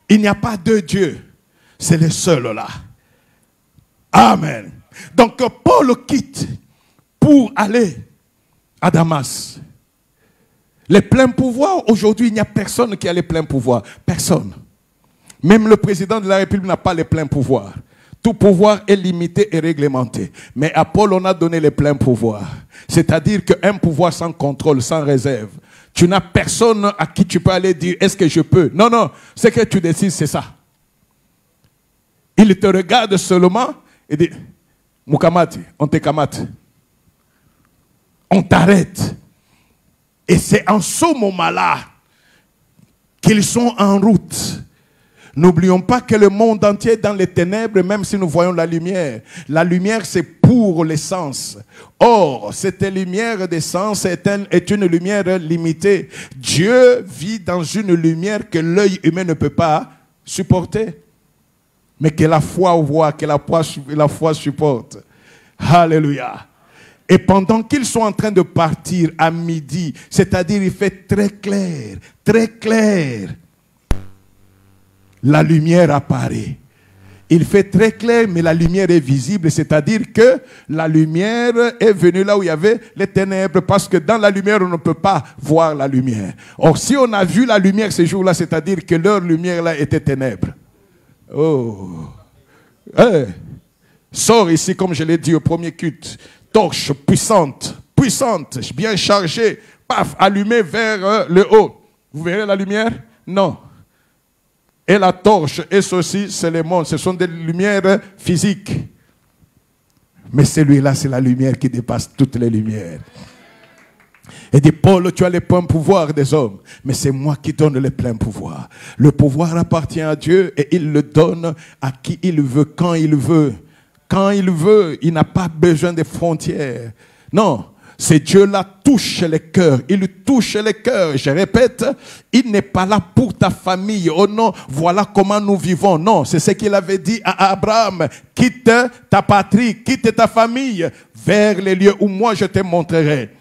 Il n'y a pas deux dieux. C'est le seul là. Amen. Donc Paul quitte pour aller à Damas. Les pleins pouvoirs, aujourd'hui, il n'y a personne qui a les pleins pouvoirs. Personne. Même le président de la République n'a pas les pleins pouvoirs. Tout pouvoir est limité et réglementé. Mais à Paul, on a donné les pleins pouvoirs. C'est-à-dire qu'un pouvoir sans contrôle, sans réserve. Tu n'as personne à qui tu peux aller dire, est-ce que je peux? Non, non. Ce que tu décides, c'est ça. Il te regarde seulement et dit, Moukamati, on te kamate. On t'arrête. Et c'est en ce moment-là qu'ils sont en route. N'oublions pas que le monde entier est dans les ténèbres, même si nous voyons la lumière. La lumière, c'est pour les sens. Or, cette lumière des sens est une lumière limitée. Dieu vit dans une lumière que l'œil humain ne peut pas supporter. Mais que la foi voit, que la foi supporte. Alléluia. Et pendant qu'ils sont en train de partir à midi, c'est-à-dire il fait très clair, la lumière apparaît. Il fait très clair, mais la lumière est visible, c'est-à-dire que la lumière est venue là où il y avait les ténèbres, parce que dans la lumière, on ne peut pas voir la lumière. Or, si on a vu la lumière ces jours-là, c'est-à-dire que leur lumière là était ténèbres. Oh, hey. Sors ici, comme je l'ai dit au premier culte, torche puissante, bien chargée, paf, allumée vers le haut. Vous verrez la lumière? Non. Et la torche, et ceci, c'est le monde, ce sont des lumières physiques. Mais celui-là, c'est la lumière qui dépasse toutes les lumières. Et dit, Paul, tu as les pleins pouvoirs des hommes, mais c'est moi qui donne les pleins pouvoirs. Le pouvoir appartient à Dieu et il le donne à qui il veut, quand il veut. Quand il veut, il n'a pas besoin de frontières. Non, c'est Dieu-là touche les cœurs. Il touche les cœurs. Je répète, il n'est pas là pour ta famille. Oh non, voilà comment nous vivons. Non, c'est ce qu'il avait dit à Abraham. Quitte ta patrie, quitte ta famille vers les lieux où moi je te montrerai.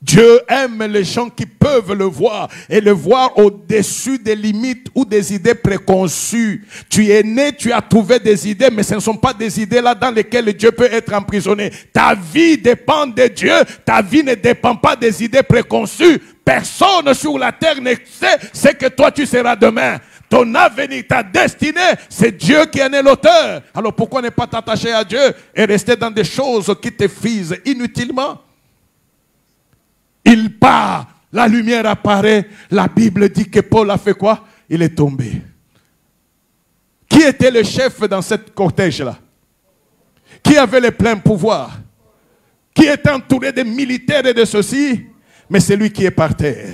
Dieu aime les gens qui peuvent le voir et le voir au-dessus des limites ou des idées préconçues. Tu es né, tu as trouvé des idées, mais ce ne sont pas des idées là dans lesquelles Dieu peut être emprisonné. Ta vie dépend de Dieu, ta vie ne dépend pas des idées préconçues. Personne sur la terre ne sait ce que toi tu seras demain. Ton avenir, ta destinée, c'est Dieu qui en est l'auteur. Alors pourquoi ne pas t'attacher à Dieu et rester dans des choses qui te frisent inutilement? Il part, la lumière apparaît. La Bible dit que Paul a fait quoi? Il est tombé. Qui était le chef dans cette cortège-là? Qui avait les pleins pouvoirs? Qui était entouré de militaires et de ceci? Mais c'est lui qui est par terre.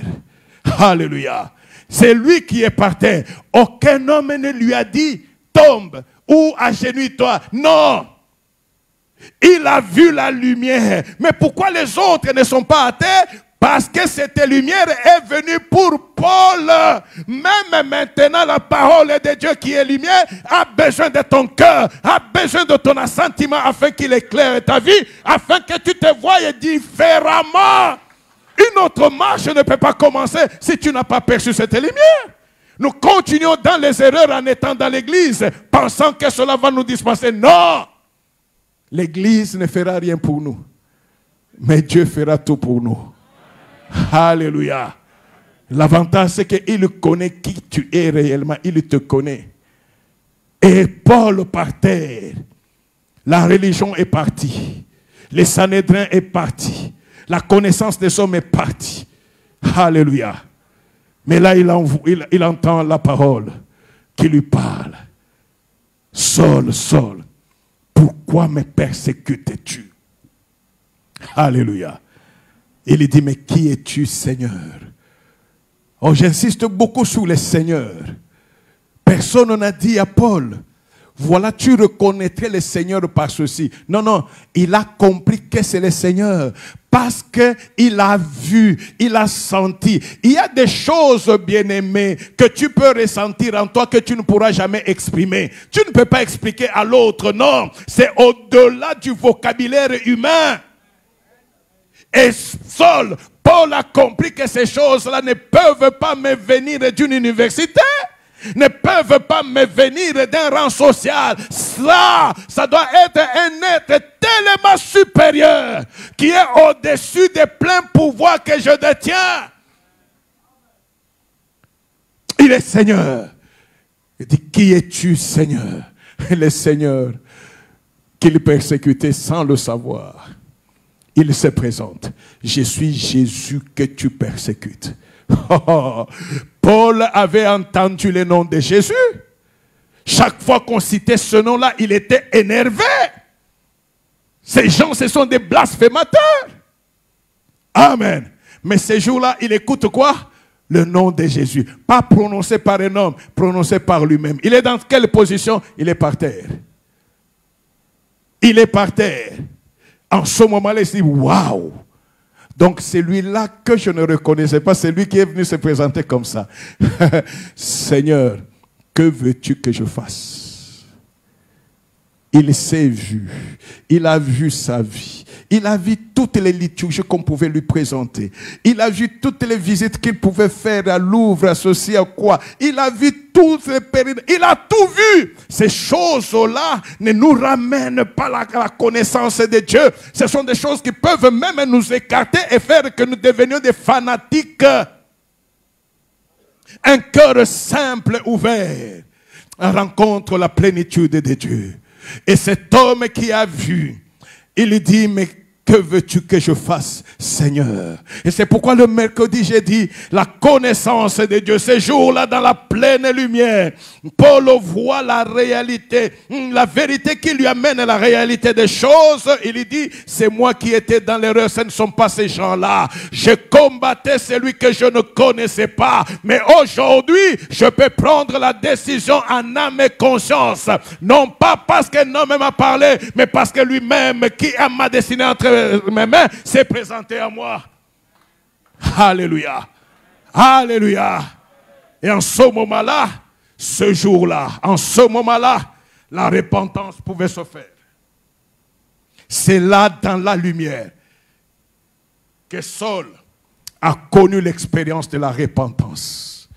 Alléluia. C'est lui qui est par terre. Aucun homme ne lui a dit, tombe ou agenouille-toi. Non. Il a vu la lumière. Mais pourquoi les autres ne sont pas à terre? Parce que cette lumière est venue pour Paul. Même maintenant, la parole de Dieu qui est lumière a besoin de ton cœur, a besoin de ton assentiment afin qu'il éclaire ta vie, afin que tu te voies différemment. Une autre marche ne peut pas commencer si tu n'as pas perçu cette lumière. Nous continuons dans les erreurs en étant dans l'église, pensant que cela va nous dispenser. Non! L'église ne fera rien pour nous, mais Dieu fera tout pour nous. Alléluia. L'avantage, c'est qu'il connaît qui tu es réellement. Il te connaît. Et Paul par terre, la religion est partie. Les Sanhédrins est parti. La connaissance des hommes est partie. Alléluia. Mais là, il entend la parole qui lui parle. Saul, Saul, pourquoi me persécutes-tu? Alléluia. Il lui dit, mais qui es-tu, Seigneur? Oh, j'insiste beaucoup sur les seigneurs. Personne n'a dit à Paul, voilà, tu reconnaîtrais le Seigneur par ceci. Non, non, il a compris que c'est le Seigneur. Parce qu'il a vu, il a senti. Il y a des choses, bien-aimées, que tu peux ressentir en toi que tu ne pourras jamais exprimer. Tu ne peux pas expliquer à l'autre, non. C'est au-delà du vocabulaire humain. Et Saul, Paul a compris que ces choses-là ne peuvent pas me venir d'une université. Ne peuvent pas me venir d'un rang social. Ça doit être un être tellement supérieur qui est au-dessus des pleins pouvoirs que je détiens. Il est Seigneur. Il dit, qui es-tu, Seigneur? Le Seigneur qu'il persécutait sans le savoir. Il se présente. Je suis Jésus que tu persécutes. Paul avait entendu le nom de Jésus. Chaque fois qu'on citait ce nom-là, il était énervé. Ces gens, ce sont des blasphémateurs. Amen. Mais ces jours-là, il écoute quoi? Le nom de Jésus. Pas prononcé par un homme, prononcé par lui-même. Il est dans quelle position? Il est par terre. Il est par terre. En ce moment-là, il se dit, waouh! Donc c'est lui-là que je ne reconnaissais pas, c'est lui qui est venu se présenter comme ça. Seigneur, que veux-tu que je fasse? Il s'est vu, il a vu sa vie, il a vu toutes les liturgies qu'on pouvait lui présenter, il a vu toutes les visites qu'il pouvait faire à Louvre, associées à quoi, il a vu toutes les périodes, il a tout vu. Ces choses-là ne nous ramènent pas à la connaissance de Dieu. Ce sont des choses qui peuvent même nous écarter et faire que nous devenions des fanatiques. Un cœur simple, ouvert, rencontre la plénitude de Dieu. Et cet homme qui a vu, il lui dit, mais que veux-tu que je fasse, Seigneur? Et c'est pourquoi le mercredi, j'ai dit, la connaissance de Dieu, ces jours-là dans la pleine lumière, Paul voit la réalité, la vérité qui lui amène à la réalité des choses. Il lui dit, c'est moi qui étais dans l'erreur, ce ne sont pas ces gens-là. Je combattais celui que je ne connaissais pas. Mais aujourd'hui, je peux prendre la décision en âme et conscience. Non pas parce qu'un homme m'a parlé, mais parce que lui-même qui a ma destinée entre mes mains s'est présenté à moi. Alléluia. Alléluia. Et en ce moment-là, ce jour-là, en ce moment-là, la repentance pouvait se faire. C'est là, dans la lumière, que Saul a connu l'expérience de la repentance.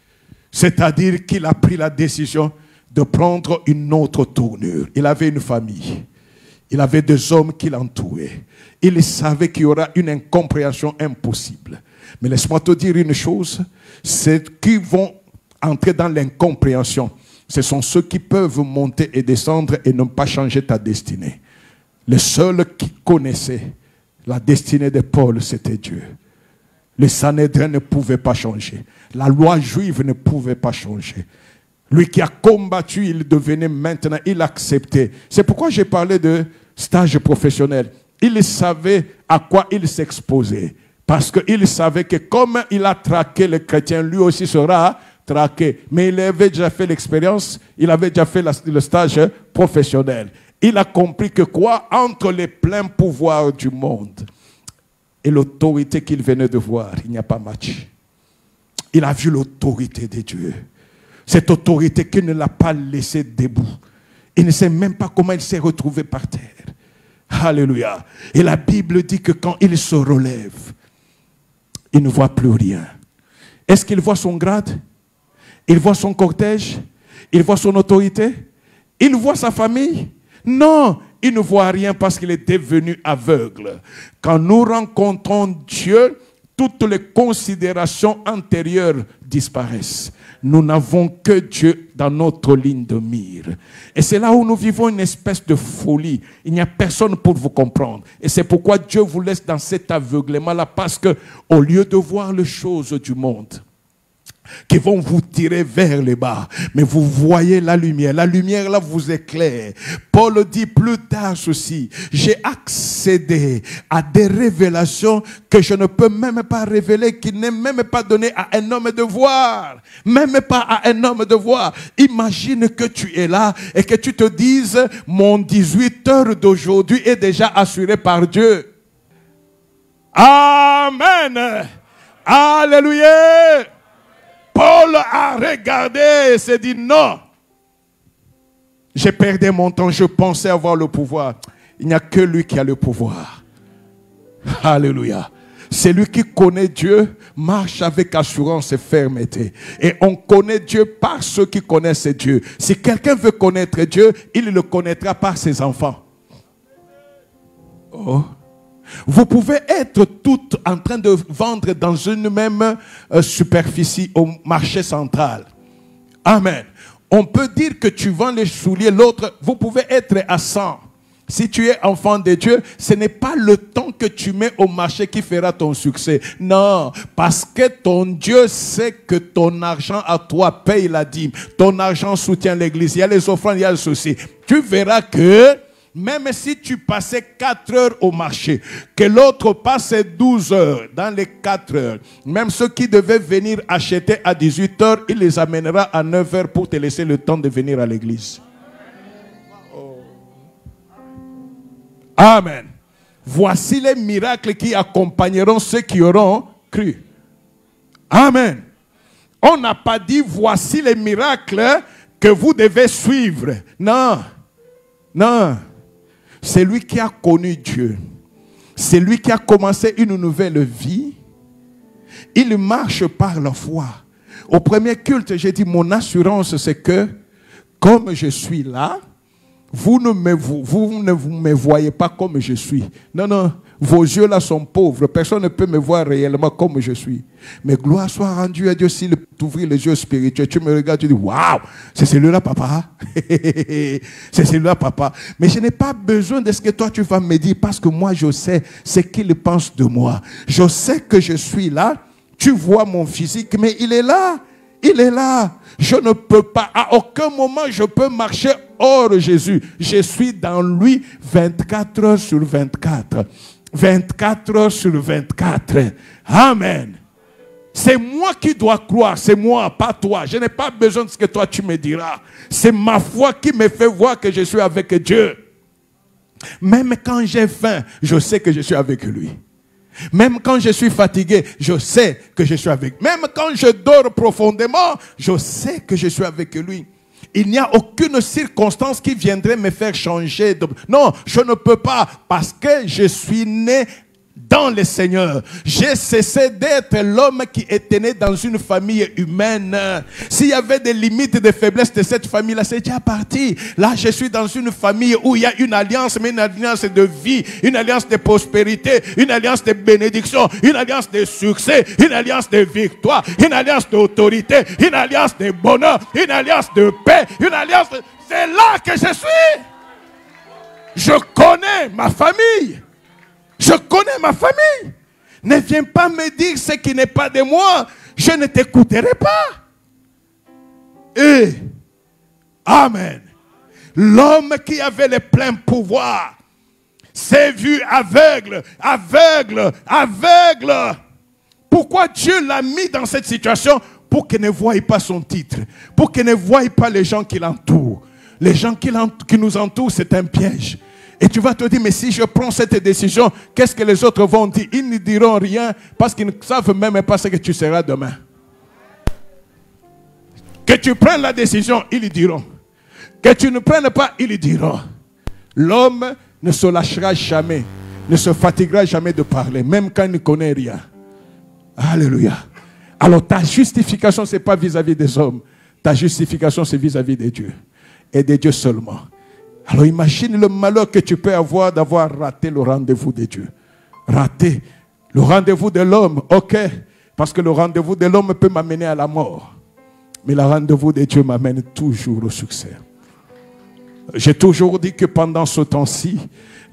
C'est-à-dire qu'il a pris la décision de prendre une autre tournure. Il avait une famille. Il avait des hommes qui l'entouraient. Il savait qu'il y aura une incompréhension impossible. Mais laisse-moi te dire une chose, c'est qui vont entrer dans l'incompréhension. Ce sont ceux qui peuvent monter et descendre et ne pas changer ta destinée. Le seul qui connaissait la destinée de Paul, c'était Dieu. Les Sanhédrins ne pouvaient pas changer. La loi juive ne pouvait pas changer. Lui qui a combattu, il devenait maintenant, il acceptait. C'est pourquoi j'ai parlé de stage professionnel. Il savait à quoi il s'exposait. Parce qu'il savait que comme il a traqué les chrétiens, lui aussi sera traqué. Mais il avait déjà fait l'expérience, il avait déjà fait le stage professionnel. Il a compris que quoi? Entre les pleins pouvoirs du monde et l'autorité qu'il venait de voir, il n'y a pas match. Il a vu l'autorité de Dieu. Cette autorité qui ne l'a pas laissé debout. Il ne sait même pas comment il s'est retrouvé par terre. Alléluia. Et la Bible dit que quand il se relève, il ne voit plus rien. Est-ce qu'il voit son grade? Il voit son cortège, il voit son autorité, il voit sa famille. Non, il ne voit rien parce qu'il est devenu aveugle. Quand nous rencontrons Dieu, toutes les considérations antérieures disparaissent. Nous n'avons que Dieu dans notre ligne de mire. Et c'est là où nous vivons une espèce de folie. Il n'y a personne pour vous comprendre. Et c'est pourquoi Dieu vous laisse dans cet aveuglement-là, parce que au lieu de voir les choses du monde qui vont vous tirer vers le bas, mais vous voyez la lumière là vous éclaire. Paul dit plus tard ceci: j'ai accédé à des révélations que je ne peux même pas révéler, qui n'est même pas donné à un homme de voir, même pas à un homme de voir. Imagine que tu es là et que tu te dises: mon 18 heures d'aujourd'hui est déjà assuré par Dieu. Amen. Alléluia. Paul a regardé et s'est dit: non, j'ai perdu mon temps, je pensais avoir le pouvoir. Il n'y a que lui qui a le pouvoir. Alléluia. C'est lui qui connaît Dieu, marche avec assurance et fermeté. Et on connaît Dieu par ceux qui connaissent Dieu. Si quelqu'un veut connaître Dieu, il le connaîtra par ses enfants. Oh. Vous pouvez être toutes en train de vendre dans une même superficie au marché central. Amen. On peut dire que tu vends les souliers, l'autre, vous pouvez être à 100. Si tu es enfant de Dieu, ce n'est pas le temps que tu mets au marché qui fera ton succès. Non, parce que ton Dieu sait que ton argent à toi paye la dîme. Ton argent soutient l'église. Il y a les offrandes, il y a le souci. Tu verras que même si tu passais 4 heures au marché, que l'autre passait 12 heures dans les 4 heures, même ceux qui devaient venir acheter à 18 heures, il les amènera à 9 heures pour te laisser le temps de venir à l'église. Oh. Amen. Voici les miracles qui accompagneront ceux qui auront cru. Amen. On n'a pas dit voici les miracles que vous devez suivre. Non. Non. C'est lui qui a connu Dieu. C'est lui qui a commencé une nouvelle vie. Il marche par la foi. Au premier culte, j'ai dit, mon assurance, c'est que, comme je suis là, vous ne me voyez pas comme je suis. Non, non. Vos yeux là sont pauvres. Personne ne peut me voir réellement comme je suis. Mais gloire soit rendue à Dieu s'il t'ouvre les yeux spirituels. Tu me regardes, tu dis, waouh, c'est celui-là, papa. C'est celui-là, papa. Mais je n'ai pas besoin de ce que toi tu vas me dire, parce que moi je sais ce qu'il pense de moi. Je sais que je suis là. Tu vois mon physique, mais il est là. Il est là. Je ne peux pas, à aucun moment je peux marcher hors Jésus. Je suis dans lui 24 heures sur 24. 24 heures sur 24. Amen. C'est moi qui dois croire, c'est moi, pas toi. Je n'ai pas besoin de ce que toi tu me diras. C'est ma foi qui me fait voir que je suis avec Dieu. Même quand j'ai faim, je sais que je suis avec lui. Même quand je suis fatigué, je sais que je suis avec lui. Même quand je dors profondément, je sais que je suis avec lui. Il n'y a aucune circonstance qui viendrait me faire changer. Non, je ne peux pas, parce que je suis né dans le Seigneur. J'ai cessé d'être l'homme qui était né dans une famille humaine. S'il y avait des limites de faiblesse de cette famille-là, c'est déjà parti. Là, je suis dans une famille où il y a une alliance, mais une alliance de vie, une alliance de prospérité, une alliance de bénédiction, une alliance de succès, une alliance de victoire, une alliance d'autorité, une alliance de bonheur, une alliance de paix, une alliance de... C'est là que je suis. Je connais ma famille. Je connais ma famille. Ne viens pas me dire ce qui n'est pas de moi. Je ne t'écouterai pas. Et, amen. L'homme qui avait le plein pouvoir s'est vu aveugle, aveugle, aveugle. Pourquoi Dieu l'a mis dans cette situation? Pour qu'il ne voie pas son titre. Pour qu'il ne voie pas les gens qui l'entourent. Les gens qui nous entourent, c'est un piège. Et tu vas te dire, mais si je prends cette décision, qu'est-ce que les autres vont dire? Ils ne diront rien parce qu'ils ne savent même pas ce que tu seras demain. Que tu prennes la décision, ils diront. Que tu ne prennes pas, ils diront. L'homme ne se lâchera jamais, ne se fatiguera jamais de parler, même quand il ne connaît rien. Alléluia. Alors ta justification, ce n'est pas vis-à-vis des hommes. Ta justification, c'est vis-à-vis de Dieu. Et de Dieu seulement. Alors imagine le malheur que tu peux avoir d'avoir raté le rendez-vous de Dieu. Raté le rendez-vous de l'homme, ok. Parce que le rendez-vous de l'homme peut m'amener à la mort. Mais le rendez-vous de Dieu m'amène toujours au succès. J'ai toujours dit que pendant ce temps-ci,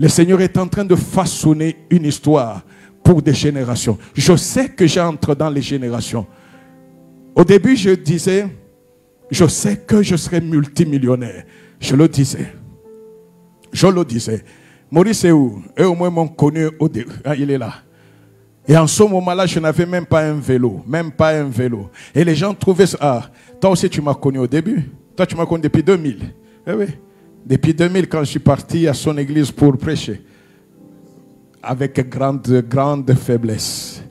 le Seigneur est en train de façonner une histoire pour des générations. Je sais que j'entre dans les générations. Au début, je disais, je sais que je serai multimillionnaire. Je le disais. Je le disais. Maurice est où? Eux au moins m'ont connu au début. Ah, il est là. Et en ce moment-là, je n'avais même pas un vélo. Même pas un vélo. Et les gens trouvaient ça. Ah, toi aussi tu m'as connu au début. Toi tu m'as connu depuis 2000. Eh oui. Depuis 2000, quand je suis parti à son église pour prêcher. Avec grande faiblesse.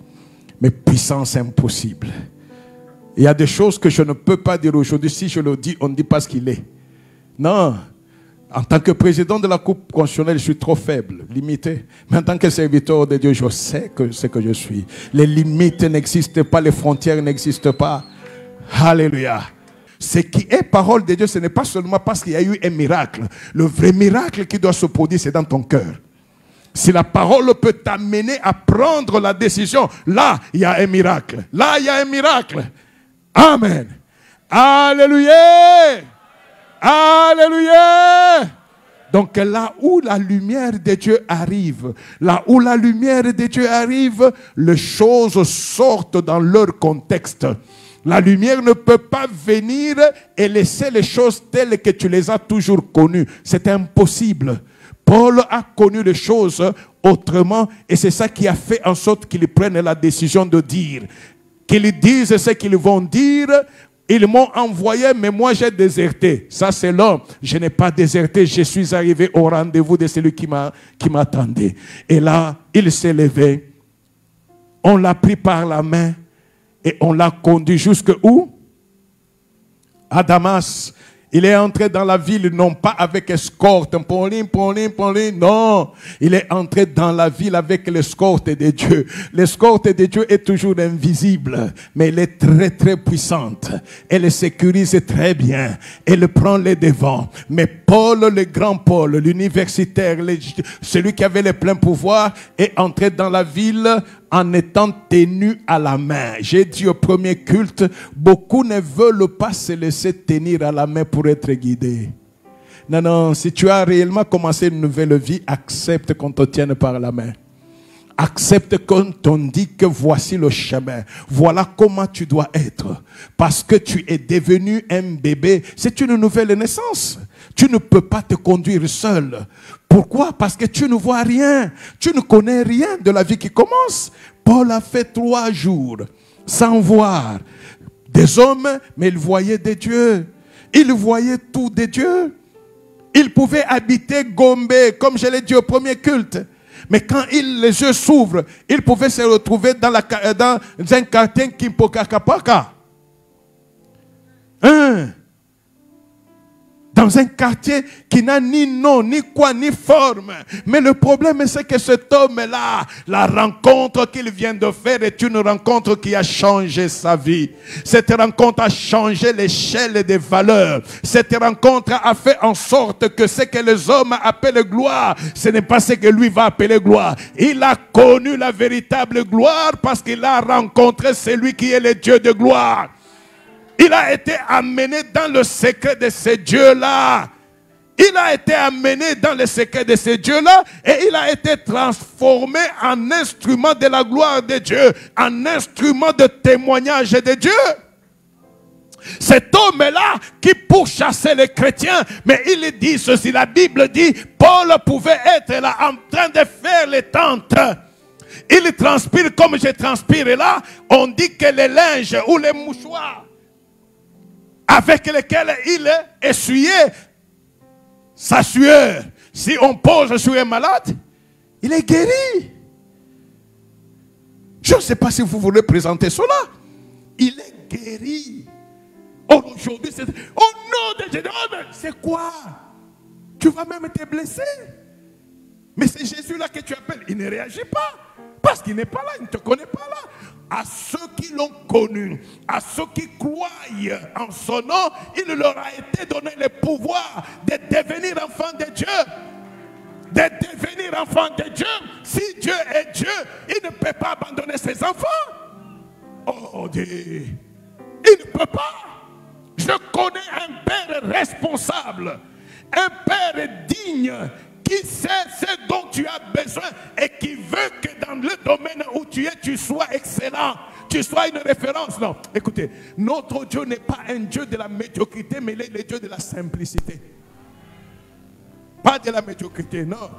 Mais puissance impossible. Il y a des choses que je ne peux pas dire aujourd'hui. Si je le dis, on ne dit pas ce qu'il est. Non. En tant que président de la Coupe constitutionnelle, je suis trop faible, limité. Mais en tant que serviteur de Dieu, je sais que ce que je suis. Les limites n'existent pas, les frontières n'existent pas. Alléluia. Ce qui est parole de Dieu, ce n'est pas seulement parce qu'il y a eu un miracle. Le vrai miracle qui doit se produire, c'est dans ton cœur. Si la parole peut t'amener à prendre la décision, là, il y a un miracle. Là, il y a un miracle. Amen. Alléluia. Alléluia. Donc là où la lumière de Dieu arrive, là où la lumière de Dieu arrive, les choses sortent dans leur contexte. La lumière ne peut pas venir et laisser les choses telles que tu les as toujours connues. C'est impossible. Paul a connu les choses autrement et c'est ça qui a fait en sorte qu'ils prennent la décision de dire. Qu'ils disent ce qu'ils vont dire. Ils m'ont envoyé, mais moi j'ai déserté. Ça c'est l'homme. Je n'ai pas déserté. Je suis arrivé au rendez-vous de celui qui m'attendait. Et là, il s'est levé. On l'a pris par la main et on l'a conduit jusqu'à où? À Damas. Il est entré dans la ville, non pas avec escorte, non. Il est entré dans la ville avec l'escorte de Dieu. L'escorte de Dieu est toujours invisible, mais elle est très très puissante. Elle sécurise très bien. Elle prend les devants. Mais Paul, le grand Paul, l'universitaire, celui qui avait les pleins pouvoirs, est entré dans la ville en étant tenu à la main. J'ai dit au premier culte, beaucoup ne veulent pas se laisser tenir à la main pour être guidés. Non, non, si tu as réellement commencé une nouvelle vie, accepte qu'on te tienne par la main. Accepte qu'on t'en dit que voici le chemin. Voilà comment tu dois être. Parce que tu es devenu un bébé. C'est une nouvelle naissance. Tu ne peux pas te conduire seul. Pourquoi? Parce que tu ne vois rien. Tu ne connais rien de la vie qui commence. Paul a fait 3 jours sans voir des hommes, mais il voyait des dieux. Il voyait tout des dieux. Il pouvait habiter Gombe, comme je l'ai dit au premier culte. Mais quand les yeux s'ouvrent, il pouvait se retrouver dans un quartier Kimpokakapaka. Dans un quartier qui n'a ni nom, ni quoi, ni forme. Mais le problème, c'est que cet homme-là, la rencontre qu'il vient de faire est une rencontre qui a changé sa vie. Cette rencontre a changé l'échelle des valeurs. Cette rencontre a fait en sorte que ce que les hommes appellent gloire, ce n'est pas ce que lui va appeler gloire. Il a connu la véritable gloire parce qu'il a rencontré celui qui est le Dieu de gloire. Il a été amené dans le secret de ce Dieu-là. Il a été amené dans le secret de ce Dieu-là et il a été transformé en instrument de la gloire de Dieu, en instrument de témoignage de Dieu. Cet homme-là qui pourchassait les chrétiens, mais il dit ceci, la Bible dit, Paul pouvait être là en train de faire les tentes. Il transpire comme je transpire et là, on dit que les linges ou les mouchoirs avec lesquels il essuyait sa sueur. Si on pose sur un malade, il est guéri. Je ne sais pas si vous voulez présenter cela. Il est guéri. Aujourd'hui, c'est... Oh non, c'est quoi? Tu vas même te blesser. Mais c'est Jésus-là que tu appelles. Il ne réagit pas. Parce qu'il n'est pas là, il ne te connaît pas là. À ceux qui l'ont connu, à ceux qui croient en son nom, il leur a été donné le pouvoir de devenir enfants de Dieu. De devenir enfants de Dieu. Si Dieu est Dieu, il ne peut pas abandonner ses enfants. Oh Dieu, il ne peut pas. Je connais un père responsable, un père digne, qui sait ce dont tu as besoin et qui veut que dans le domaine où tu es, tu sois excellent, tu sois une référence. Non, écoutez, notre Dieu n'est pas un Dieu de la médiocrité, mais il est le Dieu de la simplicité. Pas de la médiocrité, non.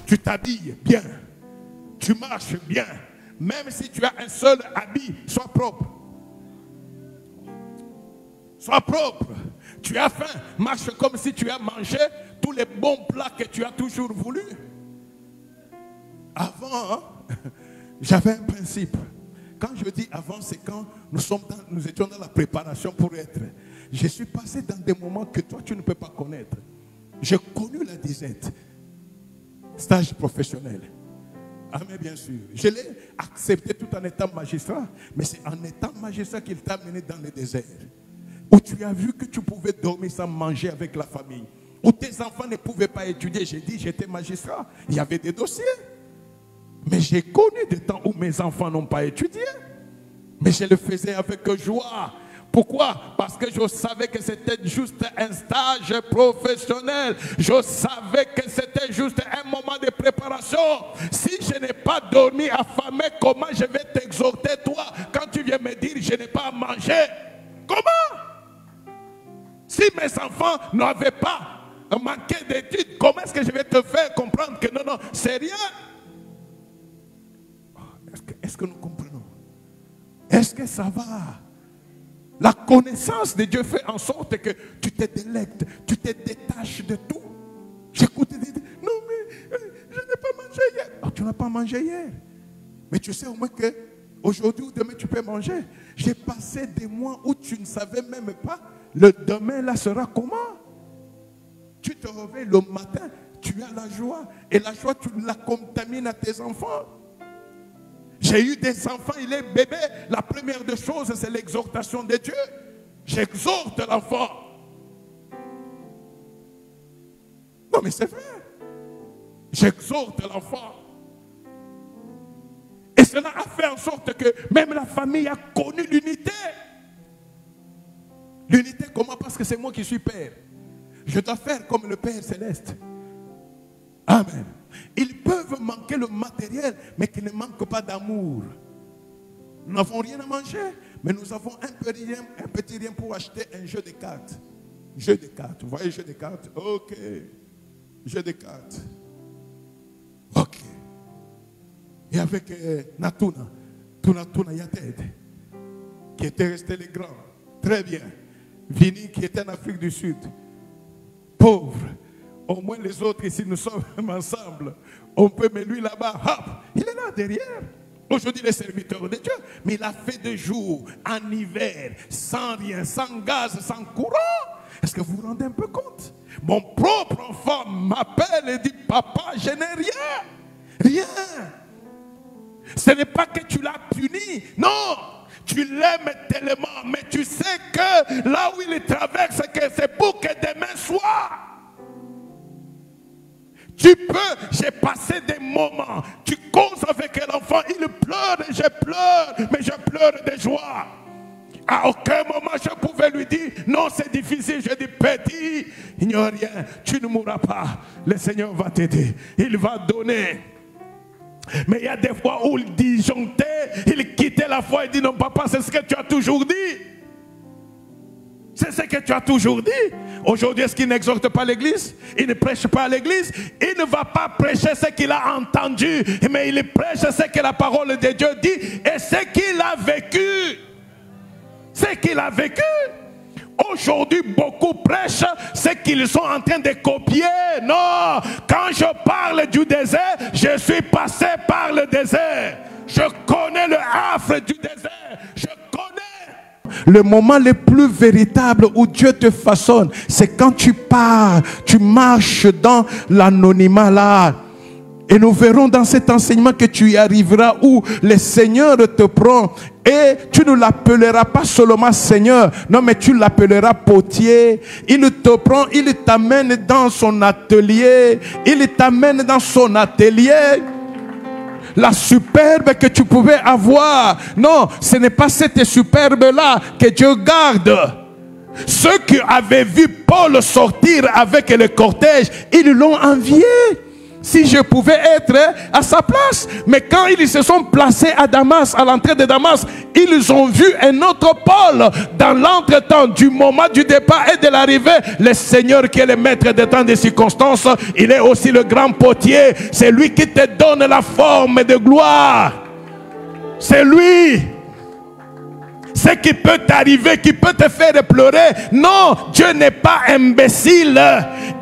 Tu t'habilles bien, tu marches bien, même si tu as un seul habit, sois propre. Sois propre. Tu as faim, marche comme si tu as mangé tous les bons plats que tu as toujours voulu. Avant, j'avais un principe. Quand je dis avant, c'est quand nous étions dans la préparation pour être. Je suis passé dans des moments que toi, tu ne peux pas connaître. J'ai connu la disette. Stage professionnel. Ah mais bien sûr. Je l'ai accepté tout en étant magistrat. Mais c'est en étant magistrat qu'il t'a mené dans le désert. Où tu as vu que tu pouvais dormir sans manger avec la famille. Où tes enfants ne pouvaient pas étudier. J'ai dit, j'étais magistrat. Il y avait des dossiers. Mais j'ai connu des temps où mes enfants n'ont pas étudié. Mais je le faisais avec joie. Pourquoi? Parce que je savais que c'était juste un stage professionnel. Je savais que c'était juste un moment de préparation. Si je n'ai pas dormi affamé, comment je vais t'exhorter toi quand tu viens me dire je n'ai pas à manger? Comment? Si mes enfants n'avaient pas manqué d'études, comment est-ce que je vais te faire comprendre que non, c'est rien? Est-ce que nous comprenons? Est-ce que ça va? La connaissance de Dieu fait en sorte que tu te délectes, tu te détaches de tout. J'écoute et dis, non mais je n'ai pas mangé hier. Oh, tu n'as pas mangé hier. Mais tu sais au moins que aujourd'hui ou demain tu peux manger. J'ai passé des mois où tu ne savais même pas le demain là sera comment. Tu te réveilles le matin, tu as la joie. Et la joie, tu la contamines à tes enfants. J'ai eu des enfants, il est bébé. La première des choses, c'est l'exhortation de Dieu. J'exhorte l'enfant. Non, mais c'est vrai. J'exhorte l'enfant. Et cela a fait en sorte que même la famille a connu l'unité. L'unité, comment? Parce que c'est moi qui suis père. Je dois faire comme le Père céleste. Amen. Ils peuvent manquer le matériel, mais qu'ils ne manquent pas d'amour. Nous n'avons rien à manger, mais nous avons un petit rien pour acheter un jeu de cartes. Jeu de cartes. Vous voyez, jeu de cartes? Ok. Jeu de cartes. Ok. Et avec Natuna Yated, qui était resté le grand. Très bien. Vini, qui était en Afrique du Sud. Pauvre. Au moins les autres ici, nous sommes ensemble. On peut mettre lui là-bas. Hop, il est là derrière. Aujourd'hui, il est serviteur de Dieu. Mais il a fait des jours en hiver, sans rien, sans gaz, sans courant. Est-ce que vous vous rendez un peu compte? Mon propre enfant m'appelle et dit, papa, je n'ai rien. Rien. Ce n'est pas que tu l'as puni. Non. Tu l'aimes tellement. Mais tu sais que là où il traverse, c'est pour que demain soit. Tu peux, j'ai passé des moments, tu causes avec l'enfant, il pleure et je pleure, mais je pleure de joie. À aucun moment je pouvais lui dire, non c'est difficile, je dis, petit, il n'y a rien, tu ne mourras pas, le Seigneur va t'aider, il va donner. Mais il y a des fois où il disjonctait, il quittait la foi et dit, non papa, c'est ce que tu as toujours dit. C'est ce que tu as toujours dit. Aujourd'hui, est-ce qu'il n'exhorte pas l'église? Il ne prêche pas à l'église. Il ne va pas prêcher ce qu'il a entendu, mais il prêche ce que la parole de Dieu dit et ce qu'il a vécu. Ce qu'il a vécu. Aujourd'hui, beaucoup prêchent ce qu'ils sont en train de copier. Non, quand je parle du désert, je suis passé par le désert. Je connais le affre du désert. Je connais. Le moment le plus véritable où Dieu te façonne, c'est quand tu pars, tu marches dans l'anonymat là. Et nous verrons dans cet enseignement que tu y arriveras où le Seigneur te prend et tu ne l'appelleras pas seulement Seigneur, non mais tu l'appelleras potier. Il te prend, il t'amène dans son atelier, La superbe que tu pouvais avoir, non, ce n'est pas cette superbe-là que Dieu garde. Ceux qui avaient vu Paul sortir avec le cortège, ils l'ont envié. Si je pouvais être à sa place. Mais quand ils se sont placés à Damas, à l'entrée de Damas, ils ont vu un autre Paul. Dans l'entretemps du moment du départ et de l'arrivée, le Seigneur qui est le maître des temps des circonstances, il est aussi le grand potier. C'est lui qui te donne la forme de gloire. C'est lui. Ce qui peut t'arriver, qui peut te faire pleurer. Non, Dieu n'est pas imbécile.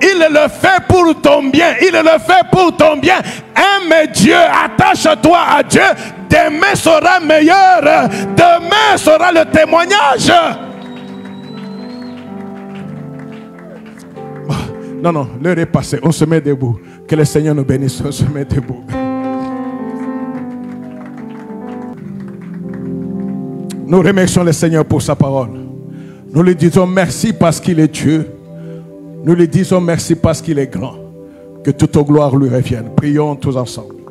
Il le fait pour ton bien. Il le fait pour ton bien. Aime Dieu, attache-toi à Dieu. Demain sera meilleur. Demain sera le témoignage. Non, l'heure est passée. On se met debout. Que le Seigneur nous bénisse. On se met debout. Nous remercions le Seigneur pour sa parole. Nous lui disons merci parce qu'il est Dieu. Nous lui disons merci parce qu'il est grand. Que toute gloire lui revienne. Prions tous ensemble.